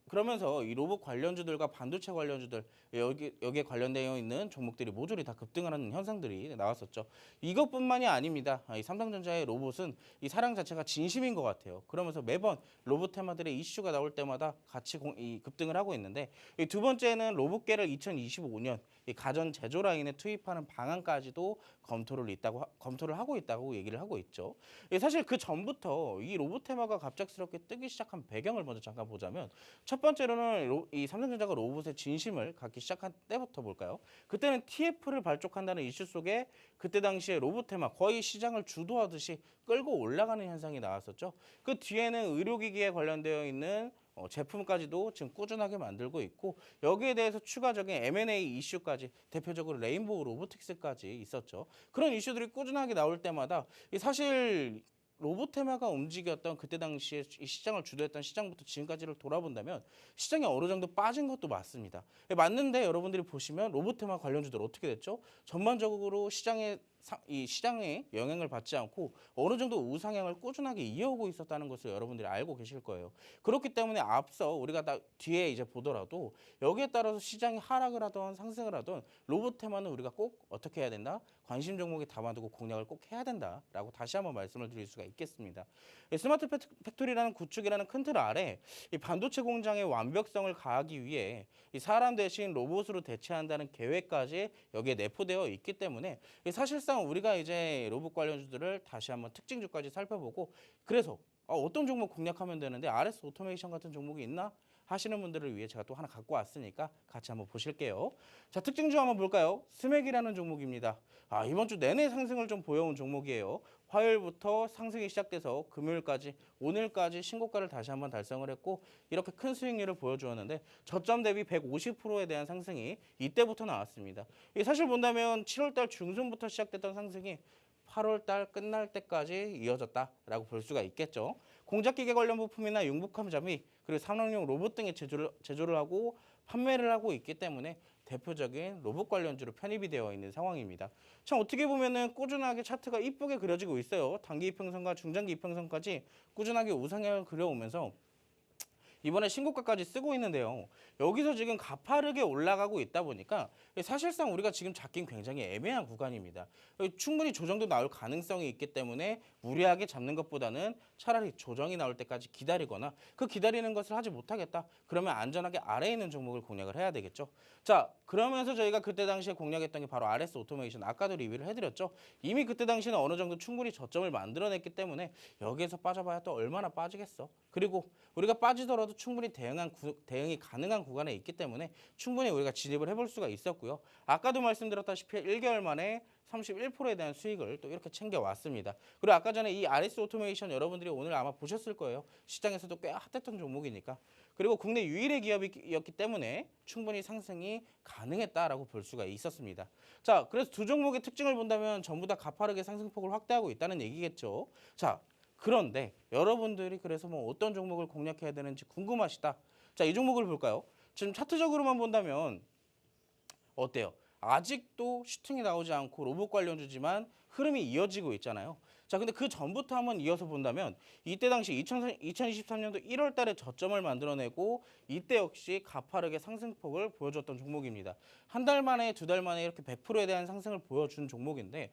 그러면서 이 로봇 관련주들과 반도체 관련주들 여기에 관련되어 있는 종목들이 모조리 다 급등하는 현상들이 나왔었죠. 이것뿐만이 아닙니다. 이 삼성전자의 로봇은 이 사랑 자체가 진심인 것 같아요. 그러면서 매번 로봇 테마들의 이슈가 나올 때마다 같이 급등을 하고 있는데 이 두 번째는 로봇계를 2025년 이 가전 제조 라인에 투입하는 방안까지도 검토를 하고 있다고 얘기를 하고 있죠. 사실 그 전부터 이 로봇 테마가 갑작스럽게 뜨기 시작한 배경을 먼저 잠깐 보자면 첫 번째로는 이 삼성전자가 로봇에 진심을 갖기 시작한 때부터 볼까요? 그때는 TF를 발족한다는 이슈 속에 그때 당시에 로봇 테마 거의 시장을 주도하듯이 끌고 올라가는 현상이 나왔었죠. 그 뒤에는 의료기기에 관련되어 있는 제품까지도 지금 꾸준하게 만들고 있고 여기에 대해서 추가적인 M&A 이슈까지 대표적으로 레인보우 로보틱스까지 있었죠. 그런 이슈들이 꾸준하게 나올 때마다 사실 로봇 테마가 움직였던 그때 당시에 이 시장을 주도했던 시장부터 지금까지를 돌아본다면 시장이 어느 정도 빠진 것도 맞습니다. 맞는데 여러분들이 보시면 로봇 테마 관련주들 어떻게 됐죠? 전반적으로 이 시장에 영향을 받지 않고 어느 정도 우상향을 꾸준하게 이어오고 있었다는 것을 여러분들이 알고 계실 거예요. 그렇기 때문에 앞서 우리가 뒤에 이제 보더라도 여기에 따라서 시장이 하락을 하던 상승을 하던 로봇 테마는 우리가 꼭 어떻게 해야 된다? 관심 종목에 담아두고 공략을 꼭 해야 된다라고 다시 한번 말씀을 드릴 수가 있겠습니다. 스마트 팩토리라는 구축이라는 큰 틀 아래 이 반도체 공장의 완벽성을 가하기 위해 이 사람 대신 로봇으로 대체한다는 계획까지 여기에 내포되어 있기 때문에 사실상 우리가 이제 로봇 관련주들을 다시 한번 특징주까지 살펴보고 그래서 어떤 종목 공략하면 되는데 RS 오토메이션 같은 종목이 있나? 하시는 분들을 위해 제가 또 하나 갖고 왔으니까 같이 한번 보실게요. 자, 특징주 한번 볼까요? 스맥이라는 종목입니다. 이번 주 내내 상승을 좀 보여온 종목이에요. 화요일부터 상승이 시작돼서 금요일까지 오늘까지 신고가를 다시 한번 달성을 했고 이렇게 큰 수익률을 보여주었는데 저점 대비 150%에 대한 상승이 이때부터 나왔습니다. 사실 본다면 7월달 중순부터 시작됐던 상승이 8월달 끝날 때까지 이어졌다라고 볼 수가 있겠죠. 공작기계 관련 부품이나 융복함 장비 그리고 산업용 로봇 등의 제조를 하고 판매를 하고 있기 때문에 대표적인 로봇 관련주로 편입이 되어 있는 상황입니다. 참 어떻게 보면은 꾸준하게 차트가 이쁘게 그려지고 있어요. 단기 이평선과 중장기 이평선까지 꾸준하게 우상향을 그려오면서 이번에 신고가까지 쓰고 있는데요. 여기서 지금 가파르게 올라가고 있다 보니까 사실상 우리가 지금 잡긴 굉장히 애매한 구간입니다. 충분히 조정도 나올 가능성이 있기 때문에 무리하게 잡는 것보다는 차라리 조정이 나올 때까지 기다리거나 그 기다리는 것을 하지 못하겠다. 그러면 안전하게 아래에 있는 종목을 공략을 해야 되겠죠. 자, 그러면서 저희가 그때 당시에 공략했던 게 바로 RS 오토메이션 아까도 리뷰를 해드렸죠. 이미 그때 당시에는 어느 정도 충분히 저점을 만들어냈기 때문에 여기에서 빠져봐야 또 얼마나 빠지겠어. 그리고 우리가 빠지더라도 충분히 대응이 가능한 구간에 있기 때문에 충분히 우리가 진입을 해볼 수가 있었고요. 아까도 말씀드렸다시피 1개월 만에 31%에 대한 수익을 또 이렇게 챙겨왔습니다. 그리고 아까 전에 이 RS 오토메이션 여러분들이 오늘 아마 보셨을 거예요. 시장에서도 꽤 핫했던 종목이니까. 그리고 국내 유일의 기업이었기 때문에 충분히 상승이 가능했다라고 볼 수가 있었습니다. 자, 그래서 두 종목의 특징을 본다면 전부 다 가파르게 상승폭을 확대하고 있다는 얘기겠죠. 자, 그런데 여러분들이 그래서 뭐 어떤 종목을 공략해야 되는지 궁금하시다. 자, 이 종목을 볼까요? 지금 차트적으로만 본다면 어때요? 아직도 슈팅이 나오지 않고 로봇 관련주지만 흐름이 이어지고 있잖아요. 자, 근데 그 전부터 한번 이어서 본다면 이때 당시 2023년도 1월 달에 저점을 만들어내고 이때 역시 가파르게 상승폭을 보여줬던 종목입니다. 한 달 만에 두 달 만에 이렇게 100%에 대한 상승을 보여준 종목인데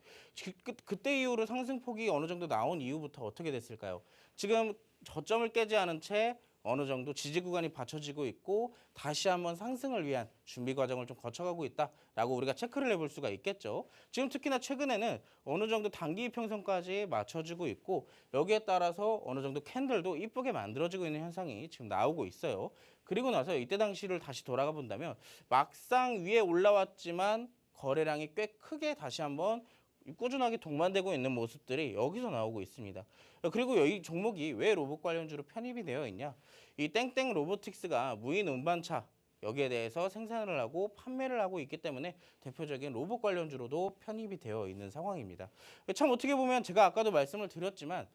그때 이후로 상승폭이 어느 정도 나온 이후부터 어떻게 됐을까요? 지금 저점을 깨지 않은 채 어느 정도 지지 구간이 받쳐지고 있고 다시 한번 상승을 위한 준비 과정을 좀 거쳐가고 있다라고 우리가 체크를 해볼 수가 있겠죠. 지금 특히나 최근에는 어느 정도 단기 이평선까지 맞춰지고 있고 여기에 따라서 어느 정도 캔들도 이쁘게 만들어지고 있는 현상이 지금 나오고 있어요. 그리고 나서 이때 당시를 다시 돌아가 본다면 막상 위에 올라왔지만 거래량이 꽤 크게 다시 한번 꾸준하게 동반되고 있는 모습들이 여기서 나오고 있습니다. 그리고 이 종목이 왜 로봇 관련주로 편입이 되어 있냐? 이 땡땡 로보틱스가 무인 운반차 여기에 대해서 생산을 하고 판매를 하고 있기 때문에 대표적인 로봇 관련주로도 편입이 되어 있는 상황입니다. 참 어떻게 보면 제가 아까도 말씀을 드렸지만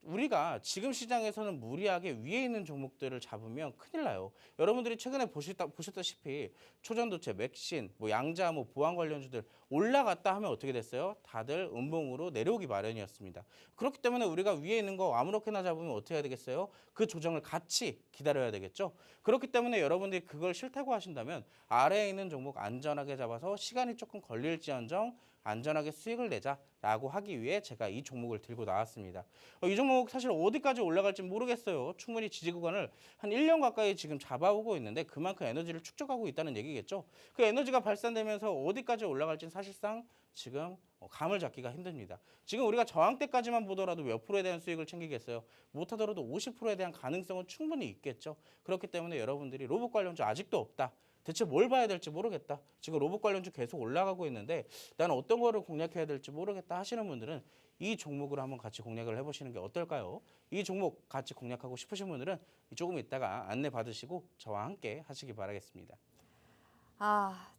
우리가 지금 시장에서는 무리하게 위에 있는 종목들을 잡으면 큰일 나요. 여러분들이 최근에 보셨다시피 초전도체, 맥신, 양자, 보안 관련주들 올라갔다 하면 어떻게 됐어요? 다들 음봉으로 내려오기 마련이었습니다. 그렇기 때문에 우리가 위에 있는 거 아무렇게나 잡으면 어떻게 해야 되겠어요? 그 조정을 같이 기다려야 되겠죠. 그렇기 때문에 여러분들이 그걸 싫다고 하신다면 아래에 있는 종목 안전하게 잡아서 시간이 조금 걸릴지언정 안전하게 수익을 내자라고 하기 위해 제가 이 종목을 들고 나왔습니다. 이 종목 사실 어디까지 올라갈지 모르겠어요. 충분히 지지 구간을 한 1년 가까이 지금 잡아오고 있는데 그만큼 에너지를 축적하고 있다는 얘기겠죠. 그 에너지가 발산되면서 어디까지 올라갈지는 사실상 지금 감을 잡기가 힘듭니다. 지금 우리가 저항대까지만 보더라도 몇 프로에 대한 수익을 챙기겠어요? 못하더라도 50%에 대한 가능성은 충분히 있겠죠. 그렇기 때문에 여러분들이 로봇 관련주 아직도 없다. 대체 뭘 봐야 될지 모르겠다. 지금 로봇 관련주 계속 올라가고 있는데 나는 어떤 거를 공략해야 될지 모르겠다 하시는 분들은 이 종목을 한번 같이 공략을 해보시는 게 어떨까요? 이 종목 같이 공략하고 싶으신 분들은 조금 이따가 안내 받으시고 저와 함께 하시기 바라겠습니다.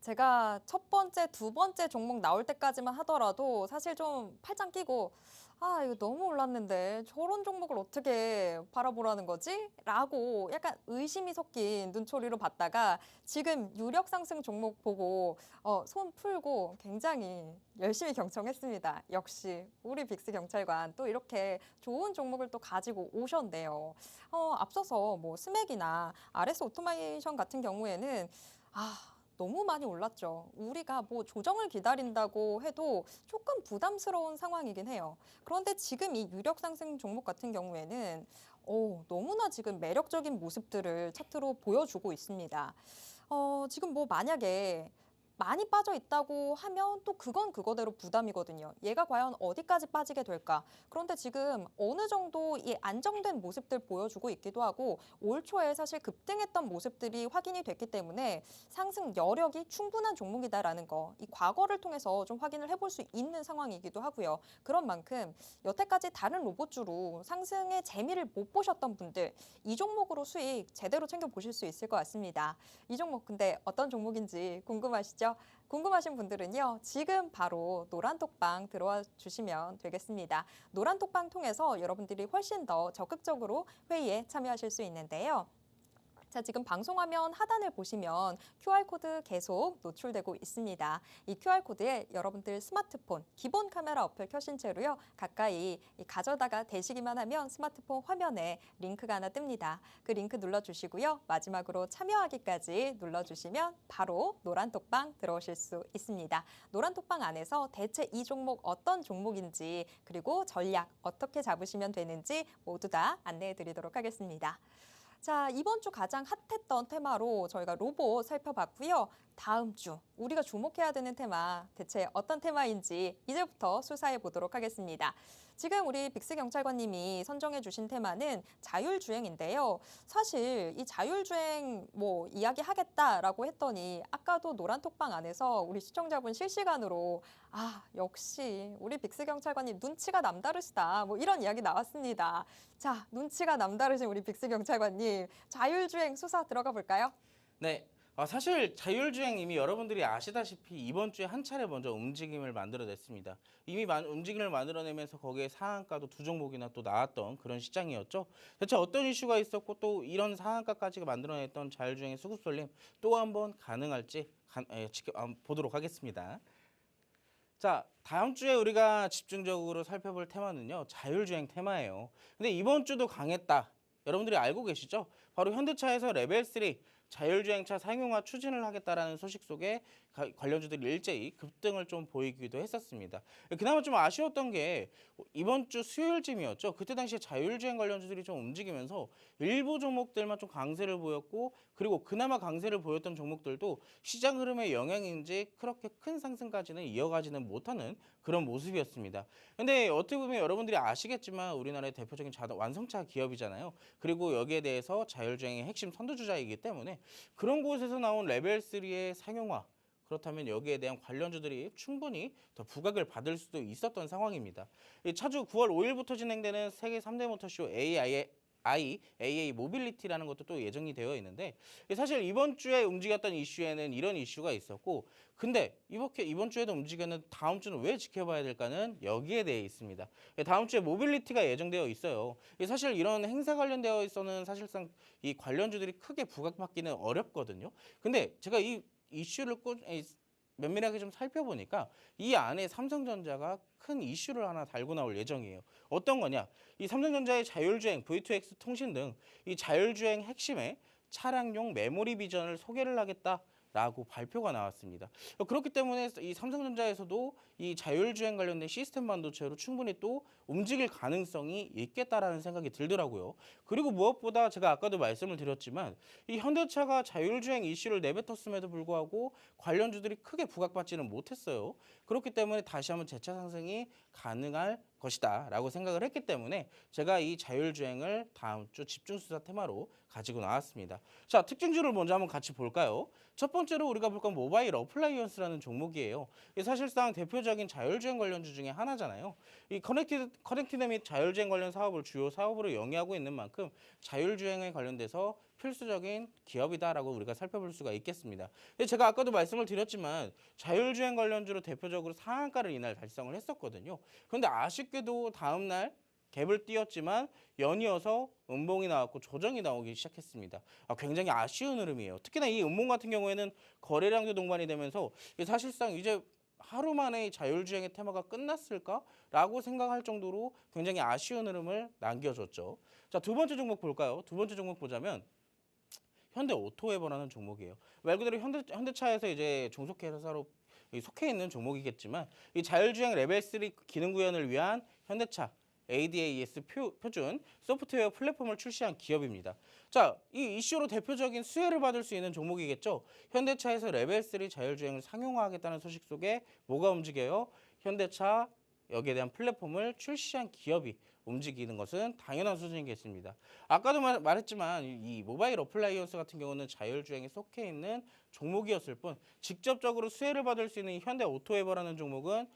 제가 첫 번째, 두 번째 종목 나올 때까지만 하더라도 사실 좀 팔짱 끼고 이거 너무 올랐는데 저런 종목을 어떻게 바라보라는 거지? 라고 약간 의심이 섞인 눈초리로 봤다가 지금 유력 상승 종목 보고 손 풀고 굉장히 열심히 경청했습니다. 역시 우리 빅스 경찰관 또 이렇게 좋은 종목을 또 가지고 오셨네요. 앞서서 스맥이나 RS 오토메이션 같은 경우에는 너무 많이 올랐죠. 우리가 조정을 기다린다고 해도 조금 부담스러운 상황이긴 해요. 그런데 지금 이 유력 상승 종목 같은 경우에는 너무나 지금 매력적인 모습들을 차트로 보여주고 있습니다. 지금 만약에 많이 빠져 있다고 하면 또 그건 그거대로 부담이거든요. 얘가 과연 어디까지 빠지게 될까? 그런데 지금 어느 정도 이 안정된 모습들 보여주고 있기도 하고 올 초에 사실 급등했던 모습들이 확인이 됐기 때문에 상승 여력이 충분한 종목이다라는 거, 이 과거를 통해서 좀 확인을 해볼 수 있는 상황이기도 하고요. 그런 만큼 여태까지 다른 로봇주로 상승의 재미를 못 보셨던 분들, 이 종목으로 수익 제대로 챙겨보실 수 있을 것 같습니다. 이 종목 근데 어떤 종목인지 궁금하시죠? 궁금하신 분들은요, 지금 바로 노란톡방 들어와 주시면 되겠습니다. 노란톡방 통해서 여러분들이 훨씬 더 적극적으로 회의에 참여하실 수 있는데요. 자, 지금 방송화면 하단을 보시면 QR코드 계속 노출되고 있습니다. 이 QR코드에 여러분들 스마트폰 기본 카메라 어플 켜신 채로요. 가까이 가져다가 대시기만 하면 스마트폰 화면에 링크가 하나 뜹니다. 그 링크 눌러주시고요. 마지막으로 참여하기까지 눌러주시면 바로 노란톡방 들어오실 수 있습니다. 노란톡방 안에서 대체 이 종목 어떤 종목인지 그리고 전략 어떻게 잡으시면 되는지 모두 다 안내해 드리도록 하겠습니다. 자, 이번 주 가장 핫했던 테마로 저희가 로봇 살펴봤고요. 다음 주 우리가 주목해야 되는 테마, 대체 어떤 테마인지 이제부터 수사해 보도록 하겠습니다. 지금 우리 빅스 경찰관님이 선정해 주신 테마는 자율주행인데요. 사실 이 자율주행 이야기하겠다라고 했더니 아까도 노란톡방 안에서 우리 시청자분 실시간으로 역시 우리 빅스 경찰관님 눈치가 남다르시다. 이런 이야기 나왔습니다. 자, 눈치가 남다르신 우리 빅스 경찰관님, 자율주행 수사 들어가 볼까요? 네. 사실 자율주행 이미 여러분들이 아시다시피 이번 주에 한 차례 먼저 움직임을 만들어냈습니다. 이미 움직임을 만들어내면서 거기에 상한가도 두 종목이나 또 나왔던 그런 시장이었죠. 대체 어떤 이슈가 있었고 또 이런 상한가까지 만들어냈던 자율주행의 수급 쏠림 또 한번 가능할지 보도록 하겠습니다. 자, 다음 주에 우리가 집중적으로 살펴볼 테마는요, 자율주행 테마예요. 근데 이번 주도 강했다. 여러분들이 알고 계시죠? 바로 현대차에서 레벨 3 자율주행차 상용화 추진을 하겠다라는 소식 속에 관련주들이 일제히 급등을 좀 보이기도 했었습니다. 그나마 좀 아쉬웠던 게 이번 주 수요일쯤이었죠. 그때 당시에 자율주행 관련주들이 좀 움직이면서 일부 종목들만 좀 강세를 보였고, 그리고 그나마 강세를 보였던 종목들도 시장 흐름의 영향인지 그렇게 큰 상승까지는 이어가지는 못하는 그런 모습이었습니다. 근데 어떻게 보면 여러분들이 아시겠지만 우리나라의 대표적인 완성차 기업이잖아요. 그리고 여기에 대해서 자율주행의 핵심 선두주자이기 때문에 그런 곳에서 나온 레벨 3의 상용화, 그렇다면 여기에 대한 관련주들이 충분히 더 부각을 받을 수도 있었던 상황입니다. 이 차주 9월 5일부터 진행되는 세계 3대 모터쇼 AA 모빌리티라는 것도 또 예정이 되어 있는데, 사실 이번 주에 움직였던 이슈에는 이런 이슈가 있었고, 근데 이번 주에도 움직였는 다음 주는 왜 지켜봐야 될까는 여기에 대해 있습니다. 다음 주에 모빌리티가 예정되어 있어요. 사실 이런 행사 관련되어 있어는 사실상 이 관련주들이 크게 부각받기는 어렵거든요. 근데 제가 이 이슈를 면밀하게 좀 살펴보니까 이 안에 삼성전자가 큰 이슈를 하나 달고 나올 예정이에요. 어떤 거냐? 이 삼성전자의 자율주행, V2X 통신 등 이 자율주행 핵심의 차량용 메모리 비전을 소개를 하겠다라고 발표가 나왔습니다. 그렇기 때문에 이 삼성전자에서도 이 자율주행 관련된 시스템 반도체로 충분히 또 움직일 가능성이 있겠다라는 생각이 들더라고요. 그리고 무엇보다 제가 아까도 말씀을 드렸지만 이 현대차가 자율주행 이슈를 내뱉었음에도 불구하고 관련주들이 크게 부각받지는 못했어요. 그렇기 때문에 다시 한번 재차 상승이 가능할 것이다 라고 생각을 했기 때문에 제가 이 자율주행을 다음 주 집중수사 테마로 가지고 나왔습니다. 자, 특징주를 먼저 한번 같이 볼까요? 첫 번째로 우리가 볼 건 모바일 어플라이언스라는 종목이에요. 사실상 대표적인 자율주행 관련주 중에 하나잖아요. 이 커넥티드 및 자율주행 관련 사업을 주요 사업으로 영위하고 있는 만큼 자율주행에 관련돼서 필수적인 기업이다라고 우리가 살펴볼 수가 있겠습니다. 근데 제가 아까도 말씀을 드렸지만 자율주행 관련주로 대표적으로 상한가를 이날 달성을 했었거든요. 그런데 아쉽게도 다음 날 갭을 띄었지만 연이어서 음봉이 나왔고 조정이 나오기 시작했습니다. 굉장히 아쉬운 흐름이에요. 특히나 이 음봉 같은 경우에는 거래량도 동반이 되면서 사실상 이제 하루 만에 자율주행의 테마가 끝났을까라고 생각할 정도로 굉장히 아쉬운 흐름을 남겨줬죠. 자, 두 번째 종목 볼까요? 두 번째 종목 보자면 현대오토웨버라는 종목이에요. 말 그대로 현대차에서 이제 종속회사로 속해 있는 종목이겠지만 이 자율주행 레벨 3 기능 구현을 위한 현대차 ADAS 표준 소프트웨어 플랫폼을 출시한 기업입니다. 자, 이 이슈로 대표적인 수혜를 받을 수 있는 종목이겠죠. 현대차에서 레벨 3 자율주행을 상용화하겠다는 소식 속에 뭐가 움직여요? 현대차 여기에 대한 플랫폼을 출시한 기업이 움직이는 것은 당연한 수준이겠습니다. 아까도 말했지만 이 모바일 어플라이언스 같은 경우는 자율주행에 속해 있는 종목이었을 뿐 직접적으로 수혜를 받을 수 있는 현대오토웨버라는 종목은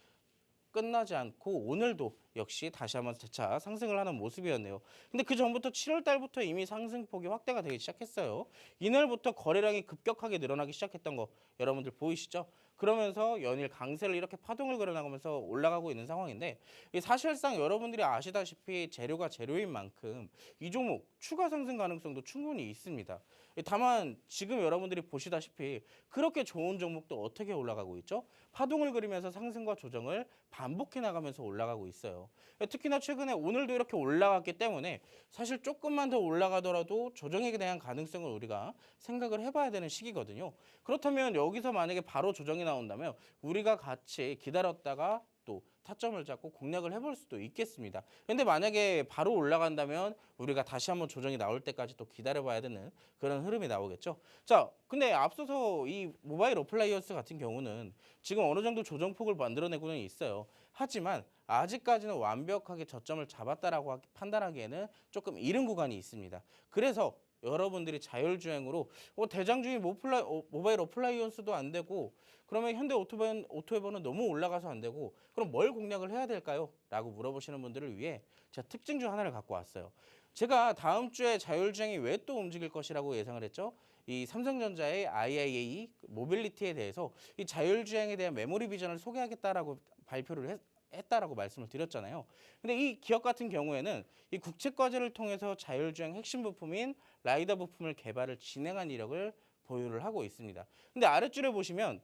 끝나지 않고 오늘도 역시 다시 한번 재차 상승을 하는 모습이었네요. 근데 그 전부터 7월 달부터 이미 상승폭이 확대가 되기 시작했어요. 이날부터 거래량이 급격하게 늘어나기 시작했던 거 여러분들 보이시죠? 그러면서 연일 강세를 이렇게 파동을 그려나가면서 올라가고 있는 상황인데 사실상 여러분들이 아시다시피 재료가 재료인 만큼 이 종목 추가 상승 가능성도 충분히 있습니다. 다만 지금 여러분들이 보시다시피 그렇게 좋은 종목도 어떻게 올라가고 있죠? 파동을 그리면서 상승과 조정을 반복해 나가면서 올라가고 있어요. 특히나 최근에 오늘도 이렇게 올라갔기 때문에 사실 조금만 더 올라가더라도 조정에 대한 가능성을 우리가 생각을 해봐야 되는 시기거든요. 그렇다면 여기서 만약에 바로 조정이 나온다면 우리가 같이 기다렸다가 또 타점을 잡고 공략을 해볼 수도 있겠습니다. 근데 만약에 바로 올라간다면 우리가 다시 한번 조정이 나올 때까지 또 기다려봐야 되는 그런 흐름이 나오겠죠. 자, 근데 앞서서 이 모바일 어플라이언스 같은 경우는 지금 어느 정도 조정폭을 만들어내고는 있어요. 하지만 아직까지는 완벽하게 저점을 잡았다라고 판단하기에는 조금 이른 구간이 있습니다. 그래서 여러분들이 자율주행으로 대장주의 모바일 어플라이언스도 안 되고 그러면 현대오토웨버는 너무 올라가서 안 되고 그럼 뭘 공략을 해야 될까요? 라고 물어보시는 분들을 위해 제가 특징주 하나를 갖고 왔어요. 제가 다음 주에 자율주행이 왜 또 움직일 것이라고 예상을 했죠? 이 삼성전자의 IIA 모빌리티에 대해서 이 자율주행에 대한 메모리 비전을 소개하겠다라고 발표를 했다라고 말씀을 드렸잖아요. 근데 이 기업 같은 경우에는 이 국책 과제를 통해서 자율주행 핵심 부품인 라이더 부품을 개발을 진행한 이력을 보유를 하고 있습니다. 근데 아랫줄에 보시면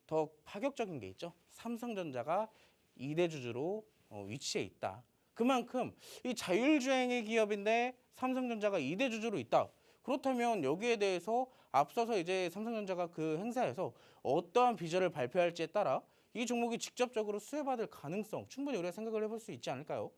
더 파격적인 게 있죠. 삼성전자가 2대 주주로 위치해 있다. 그만큼 이 자율주행의 기업인데 삼성전자가 2대 주주로 있다. 그렇다면 여기에 대해서 앞서서 이제 삼성전자가 그 행사에서 어떠한 비전을 발표할지에 따라 이 종목이 직접적으로 수혜받을 가능성 충분히 우리가 생각을 해볼 수 있지 않을까요?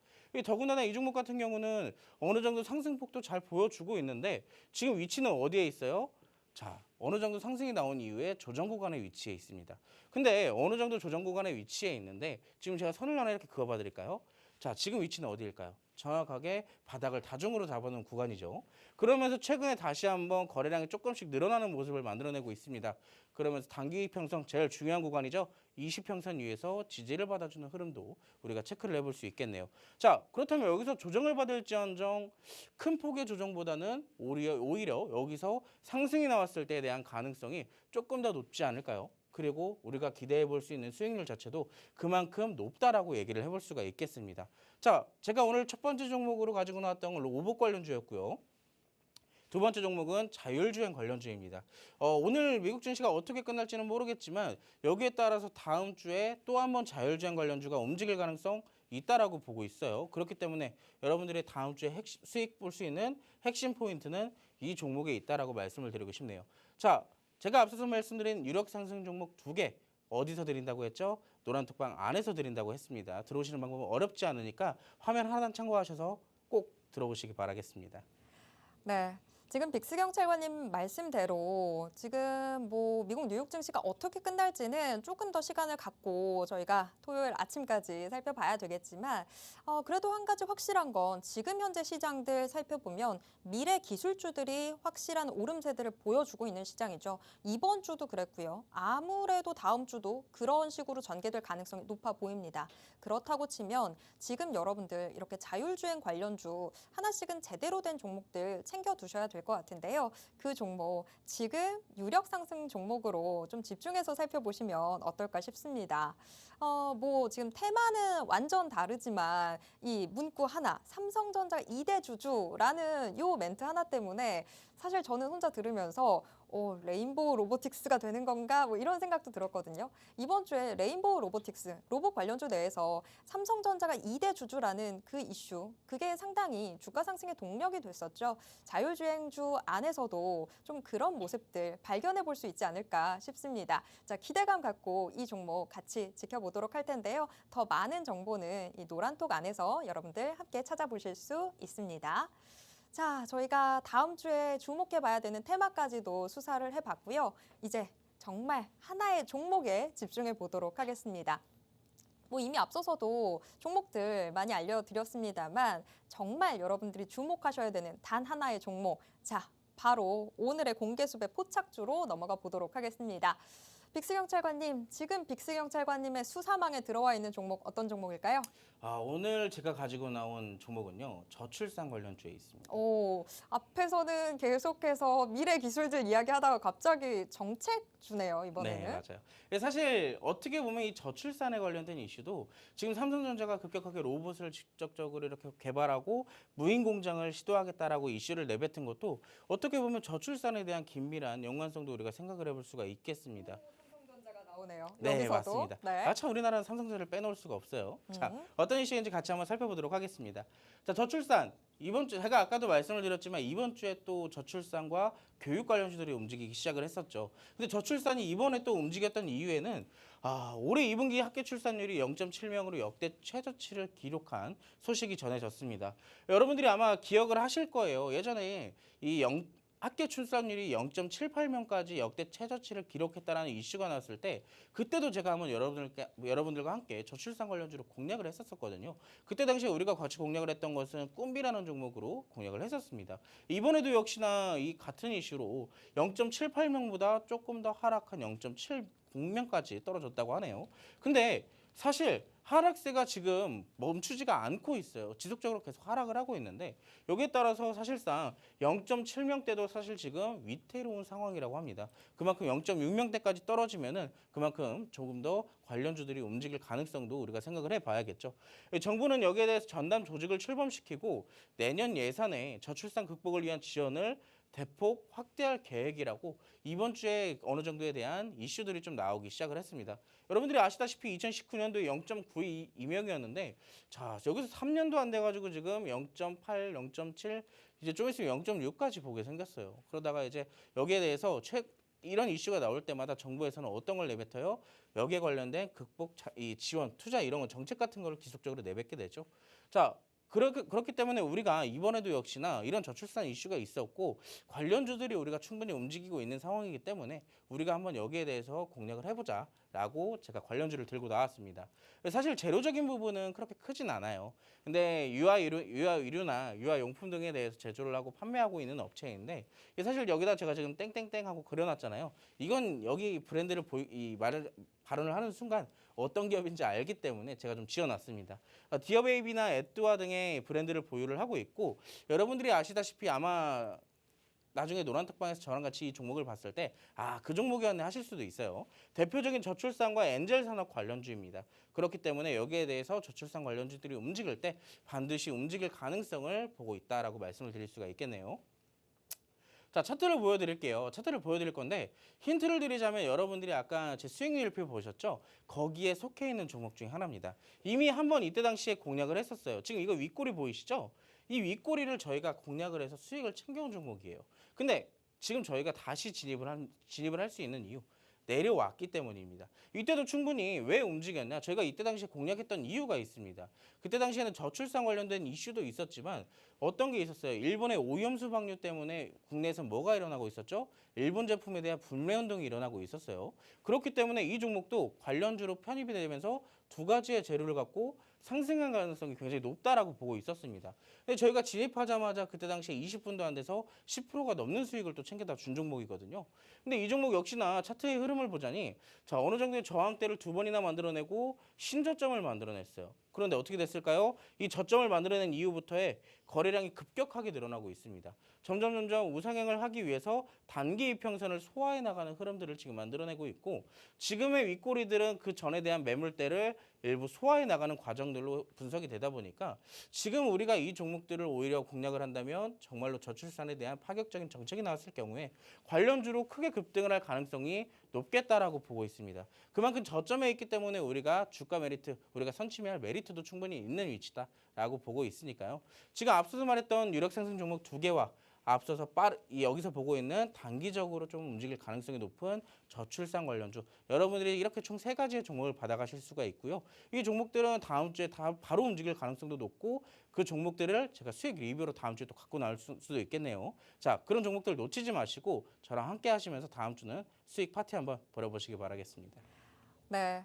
더군다나 이 종목 같은 경우는 어느 정도 상승폭도 잘 보여주고 있는데 지금 위치는 어디에 있어요? 자, 어느 정도 상승이 나온 이후에 조정 구간에 위치해 있습니다. 근데 어느 정도 조정 구간에 위치해 있는데 지금 제가 선을 하나 이렇게 그어봐 드릴까요? 자, 지금 위치는 어디일까요? 정확하게 바닥을 다중으로 잡아놓은 구간이죠. 그러면서 최근에 다시 한번 거래량이 조금씩 늘어나는 모습을 만들어내고 있습니다. 그러면서 단기 이평선 제일 중요한 구간이죠. 20평선 위에서 지지를 받아주는 흐름도 우리가 체크를 해볼 수 있겠네요. 자, 그렇다면 여기서 조정을 받을지언정 큰 폭의 조정보다는 오히려 여기서 상승이 나왔을 때에 대한 가능성이 조금 더 높지 않을까요? 그리고 우리가 기대해 볼 수 있는 수익률 자체도 그만큼 높다라고 얘기를 해볼 수가 있겠습니다. 자, 제가 오늘 첫 번째 종목으로 가지고 나왔던 건 로봇 관련주였고요. 두 번째 종목은 자율주행 관련주입니다. 오늘 미국 증시가 어떻게 끝날지는 모르겠지만 여기에 따라서 다음 주에 또 한 번 자율주행 관련주가 움직일 가능성 있다라고 보고 있어요. 그렇기 때문에 여러분들이 다음 주에 수익 볼 수 있는 핵심 포인트는 이 종목에 있다라고 말씀을 드리고 싶네요. 자, 제가 앞서서 말씀드린 유력 상승 종목 2개 어디서 드린다고 했죠? 노란톡방 안에서 드린다고 했습니다. 들어오시는 방법은 어렵지 않으니까 화면 하나만 참고하셔서 꼭 들어오시기 바라겠습니다. 네. 지금 빅스경찰관님 말씀대로 지금 뭐 미국 뉴욕 증시가 어떻게 끝날지는 조금 더 시간을 갖고 저희가 토요일 아침까지 살펴봐야 되겠지만 그래도 한 가지 확실한 건 지금 현재 시장들 살펴보면 미래 기술주들이 확실한 오름세들을 보여주고 있는 시장이죠. 이번 주도 그랬고요. 아무래도 다음 주도 그런 식으로 전개될 가능성이 높아 보입니다. 그렇다고 치면 지금 여러분들 이렇게 자율주행 관련주 하나씩은 제대로 된 종목들 챙겨두셔야 될 것 같은데요. 그 종목 지금 유력 상승 종목으로 좀 집중해서 살펴보시면 어떨까 싶습니다. 뭐 지금 테마는 완전 다르지만 이 문구 하나, 삼성전자 2대 주주라는 요 멘트 하나 때문에 사실 저는 혼자 들으면서 레인보우 로보틱스가 되는 건가 뭐 이런 생각도 들었거든요. 이번 주에 레인보우 로보틱스, 로봇 관련주 내에서 삼성전자가 2대 주주라는 그 이슈, 그게 상당히 주가 상승의 동력이 됐었죠. 자율주행주 안에서도 좀 그런 모습들 발견해 볼 수 있지 않을까 싶습니다. 자, 기대감 갖고 이 종목 같이 지켜보도록 할 텐데요. 더 많은 정보는 이 노란톡 안에서 여러분들 함께 찾아보실 수 있습니다. 자, 저희가 다음 주에 주목해봐야 되는 테마까지도 수사를 해봤고요. 이제 정말 하나의 종목에 집중해 보도록 하겠습니다. 뭐 이미 앞서서도 종목들 많이 알려드렸습니다만 정말 여러분들이 주목하셔야 되는 단 하나의 종목. 자, 바로 오늘의 공개수배 포착주로 넘어가 보도록 하겠습니다. 빅스경찰관님, 지금 빅스경찰관님의 수사망에 들어와 있는 종목 어떤 종목일까요? 오늘 제가 가지고 나온 종목은요. 저출산 관련주에 있습니다. 앞에서는 계속해서 미래 기술들 이야기하다가 갑자기 정책 주네요, 이번에는. 네, 맞아요. 사실 어떻게 보면 이 저출산에 관련된 이슈도 지금 삼성전자가 급격하게 로봇을 직접적으로 이렇게 개발하고 무인 공장을 시도하겠다라고 이슈를 내뱉은 것도 어떻게 보면 저출산에 대한 긴밀한 연관성도 우리가 생각을 해볼 수가 있겠습니다. 삼성전자가 나오네요. 네, 여기서도. 맞습니다. 네. 참 우리나라는 삼성전자를 빼놓을 수가 없어요. 자, 어떤 이슈인지 같이 한번 살펴보도록 하겠습니다. 자, 저출산. 이번 주 제가 아까도 말씀을 드렸지만 이번 주에 또 저출산과 교육 관련주들이 움직이기 시작을 했었죠. 근데 저출산이 이번에 또 움직였던 이유에는 올해 2분기 합계 출산율이 0.7명으로 역대 최저치를 기록한 소식이 전해졌습니다. 여러분들이 아마 기억을 하실 거예요. 예전에 합계 출산율이 0.78명까지 역대 최저치를 기록했다는 이슈가 나왔을 때 그때도 제가 한번 여러분들과 함께 저출산 관련주로 공략을 했었거든요. 그때 당시에 우리가 같이 공략을 했던 것은 꿈비라는 종목으로 공략을 했었습니다. 이번에도 역시나 이 같은 이슈로 0.78명보다 조금 더 하락한 0.70명까지 떨어졌다고 하네요. 근데 사실 하락세가 지금 멈추지가 않고 있어요. 지속적으로 계속 하락을 하고 있는데 여기에 따라서 사실상 0.7명대도 사실 지금 위태로운 상황이라고 합니다. 그만큼 0.6명대까지 떨어지면은 그만큼 조금 더 관련주들이 움직일 가능성도 우리가 생각을 해봐야겠죠. 정부는 여기에 대해서 전담 조직을 출범시키고 내년 예산에 저출산 극복을 위한 지원을 대폭 확대할 계획이라고 이번 주에 어느 정도에 대한 이슈들이 좀 나오기 시작을 했습니다. 여러분들이 아시다시피 2019년도에 0.92명이었는데 자 여기서 3년도 안 돼가지고 지금 0.8, 0.7 이제 좀 있으면 0.6까지 보게 생겼어요. 그러다가 이제 여기에 대해서 이런 이슈가 나올 때마다 정부에서는 어떤 걸 내뱉어요? 여기에 관련된 이 지원, 투자 이런 거 정책 같은 거를 지속적으로 내뱉게 되죠. 자, 그렇기 때문에 우리가 이번에도 역시나 이런 저출산 이슈가 있었고 관련주들이 우리가 충분히 움직이고 있는 상황이기 때문에 우리가 한번 여기에 대해서 공략을 해보자라고 제가 관련주를 들고 나왔습니다. 사실 재료적인 부분은 그렇게 크진 않아요. 근데 유아의류나 유아용품 등에 대해서 제조를 하고 판매하고 있는 업체인데 사실 여기다 제가 지금 땡땡땡 하고 그려놨잖아요. 이건 여기 브랜드를 발언을 하는 순간 어떤 기업인지 알기 때문에 제가 좀 지어놨습니다. 디어베이비나 에뚜아 등의 브랜드를 보유를 하고 있고 여러분들이 아시다시피 아마 나중에 노란톡방에서 저랑 같이 이 종목을 봤을 때 그 종목이었네 하실 수도 있어요. 대표적인 저출산과 엔젤 산업 관련주입니다. 그렇기 때문에 여기에 대해서 저출산 관련주들이 움직일 때 반드시 움직일 가능성을 보고 있다라고 말씀을 드릴 수가 있겠네요. 자, 차트를 보여드릴게요. 차트를 보여드릴 건데 힌트를 드리자면 여러분들이 아까 제 수익률표 보셨죠? 거기에 속해 있는 종목 중에 하나입니다. 이미 한번 이때 당시에 공략을 했었어요. 지금 이거 윗꼬리 보이시죠? 이 윗꼬리를 저희가 공략을 해서 수익을 챙겨온 종목이에요. 근데 지금 저희가 다시 진입을 할 수 있는 이유 내려왔기 때문입니다. 이때도 충분히 왜 움직였냐? 저희가 이때 당시에 공략했던 이유가 있습니다. 그때 당시에는 저출산 관련된 이슈도 있었지만 어떤 게 있었어요? 일본의 오염수 방류 때문에 국내에서 뭐가 일어나고 있었죠? 일본 제품에 대한 불매운동이 일어나고 있었어요. 그렇기 때문에 이 종목도 관련주로 편입이 되면서 두 가지의 재료를 갖고 상승한 가능성이 굉장히 높다라고 보고 있었습니다. 근데 저희가 진입하자마자 그때 당시에 20분도 안 돼서 10%가 넘는 수익을 또 챙겨다 준 종목이거든요. 근데 이 종목 역시나 차트의 흐름을 보자니 자, 어느 정도의 저항대를 두 번이나 만들어내고 신저점을 만들어냈어요. 그런데 어떻게 됐을까요? 이 저점을 만들어낸 이후부터의 거래량이 급격하게 늘어나고 있습니다. 점점 우상향을 하기 위해서 단기 이평선을 소화해 나가는 흐름들을 지금 만들어내고 있고 지금의 윗꼬리들은 그 전에 대한 매물대를 일부 소화해 나가는 과정들로 분석이 되다 보니까 지금 우리가 이 종목들을 오히려 공략을 한다면 정말로 저출산에 대한 파격적인 정책이 나왔을 경우에 관련주로 크게 급등을 할 가능성이 높겠다라고 보고 있습니다. 그만큼 저점에 있기 때문에 우리가 주가 메리트, 우리가 선취할 메리트도 충분히 있는 위치다라고 보고 있으니까요. 지금 앞서서 말했던 유력 상승 종목 두 개와 앞서서 여기서 보고 있는 단기적으로 좀 움직일 가능성이 높은 저출산 관련주 여러분들이 이렇게 총 세 가지의 종목을 받아가실 수가 있고요. 이 종목들은 다음 주에 바로 움직일 가능성도 높고 그 종목들을 제가 수익 리뷰로 다음 주에 또 갖고 나올 수도 있겠네요. 자, 그런 종목들 놓치지 마시고 저랑 함께 하시면서 다음 주는 수익 파티 한번 벌여보시기 바라겠습니다. 네.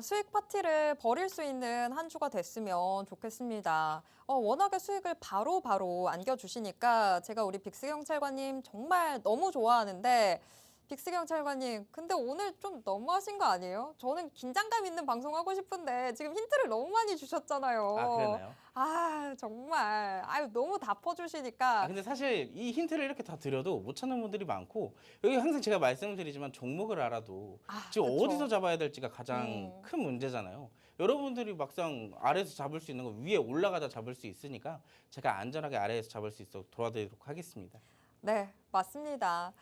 수익 파티를 벌일 수 있는 한 주가 됐으면 좋겠습니다. 워낙에 수익을 바로 안겨주시니까 제가 우리 빅스 경찰관님 정말 너무 좋아하는데 빅스 경찰관님, 근데 오늘 좀 너무하신 거 아니에요? 저는 긴장감 있는 방송하고 싶은데 지금 힌트를 너무 많이 주셨잖아요. 그랬나요? 정말. 너무 다 퍼주시니까. 근데 사실 이 힌트를 이렇게 다 드려도 못 찾는 분들이 많고 여기 항상 제가 말씀을 드리지만 종목을 알아도 지금 그쵸. 어디서 잡아야 될지가 가장 큰 문제잖아요. 여러분들이 막상 아래에서 잡을 수 있는 거 위에 올라가다 잡을 수 있으니까 제가 안전하게 아래에서 잡을 수 있도록 도와드리도록 하겠습니다. 네, 맞습니다.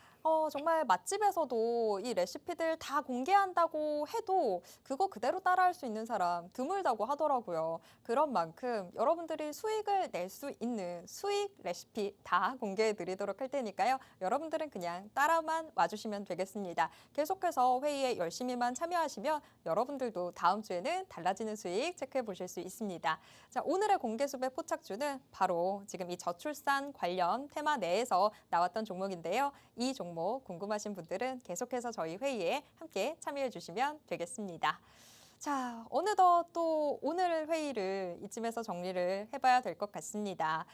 정말 맛집에서도 이 레시피들 다 공개한다고 해도 그거 그대로 따라할 수 있는 사람 드물다고 하더라고요. 그런 만큼 여러분들이 수익을 낼 수 있는 수익 레시피 다 공개해 드리도록 할 테니까요. 여러분들은 그냥 따라만 와주시면 되겠습니다. 계속해서 회의에 열심히만 참여하시면 여러분들도 다음 주에는 달라지는 수익 체크해 보실 수 있습니다. 자, 오늘의 공개수배 포착주는 바로 지금 이 저출산 관련 테마 내에서 나왔던 종목인데요. 이 종목 궁금하신 분들은 계속해서 저희 회의에 함께 참여해 주시면 되겠습니다. 자, 어느덧 또 오늘 회의를 이쯤에서 정리를 해봐야 될 것 같습니다.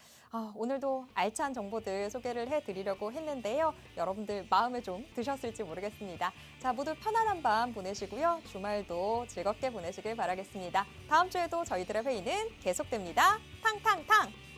오늘도 알찬 정보들 소개를 해드리려고 했는데요. 여러분들 마음에 좀 드셨을지 모르겠습니다. 자, 모두 편안한 밤 보내시고요. 주말도 즐겁게 보내시길 바라겠습니다. 다음 주에도 저희들의 회의는 계속됩니다. 탕탕탕!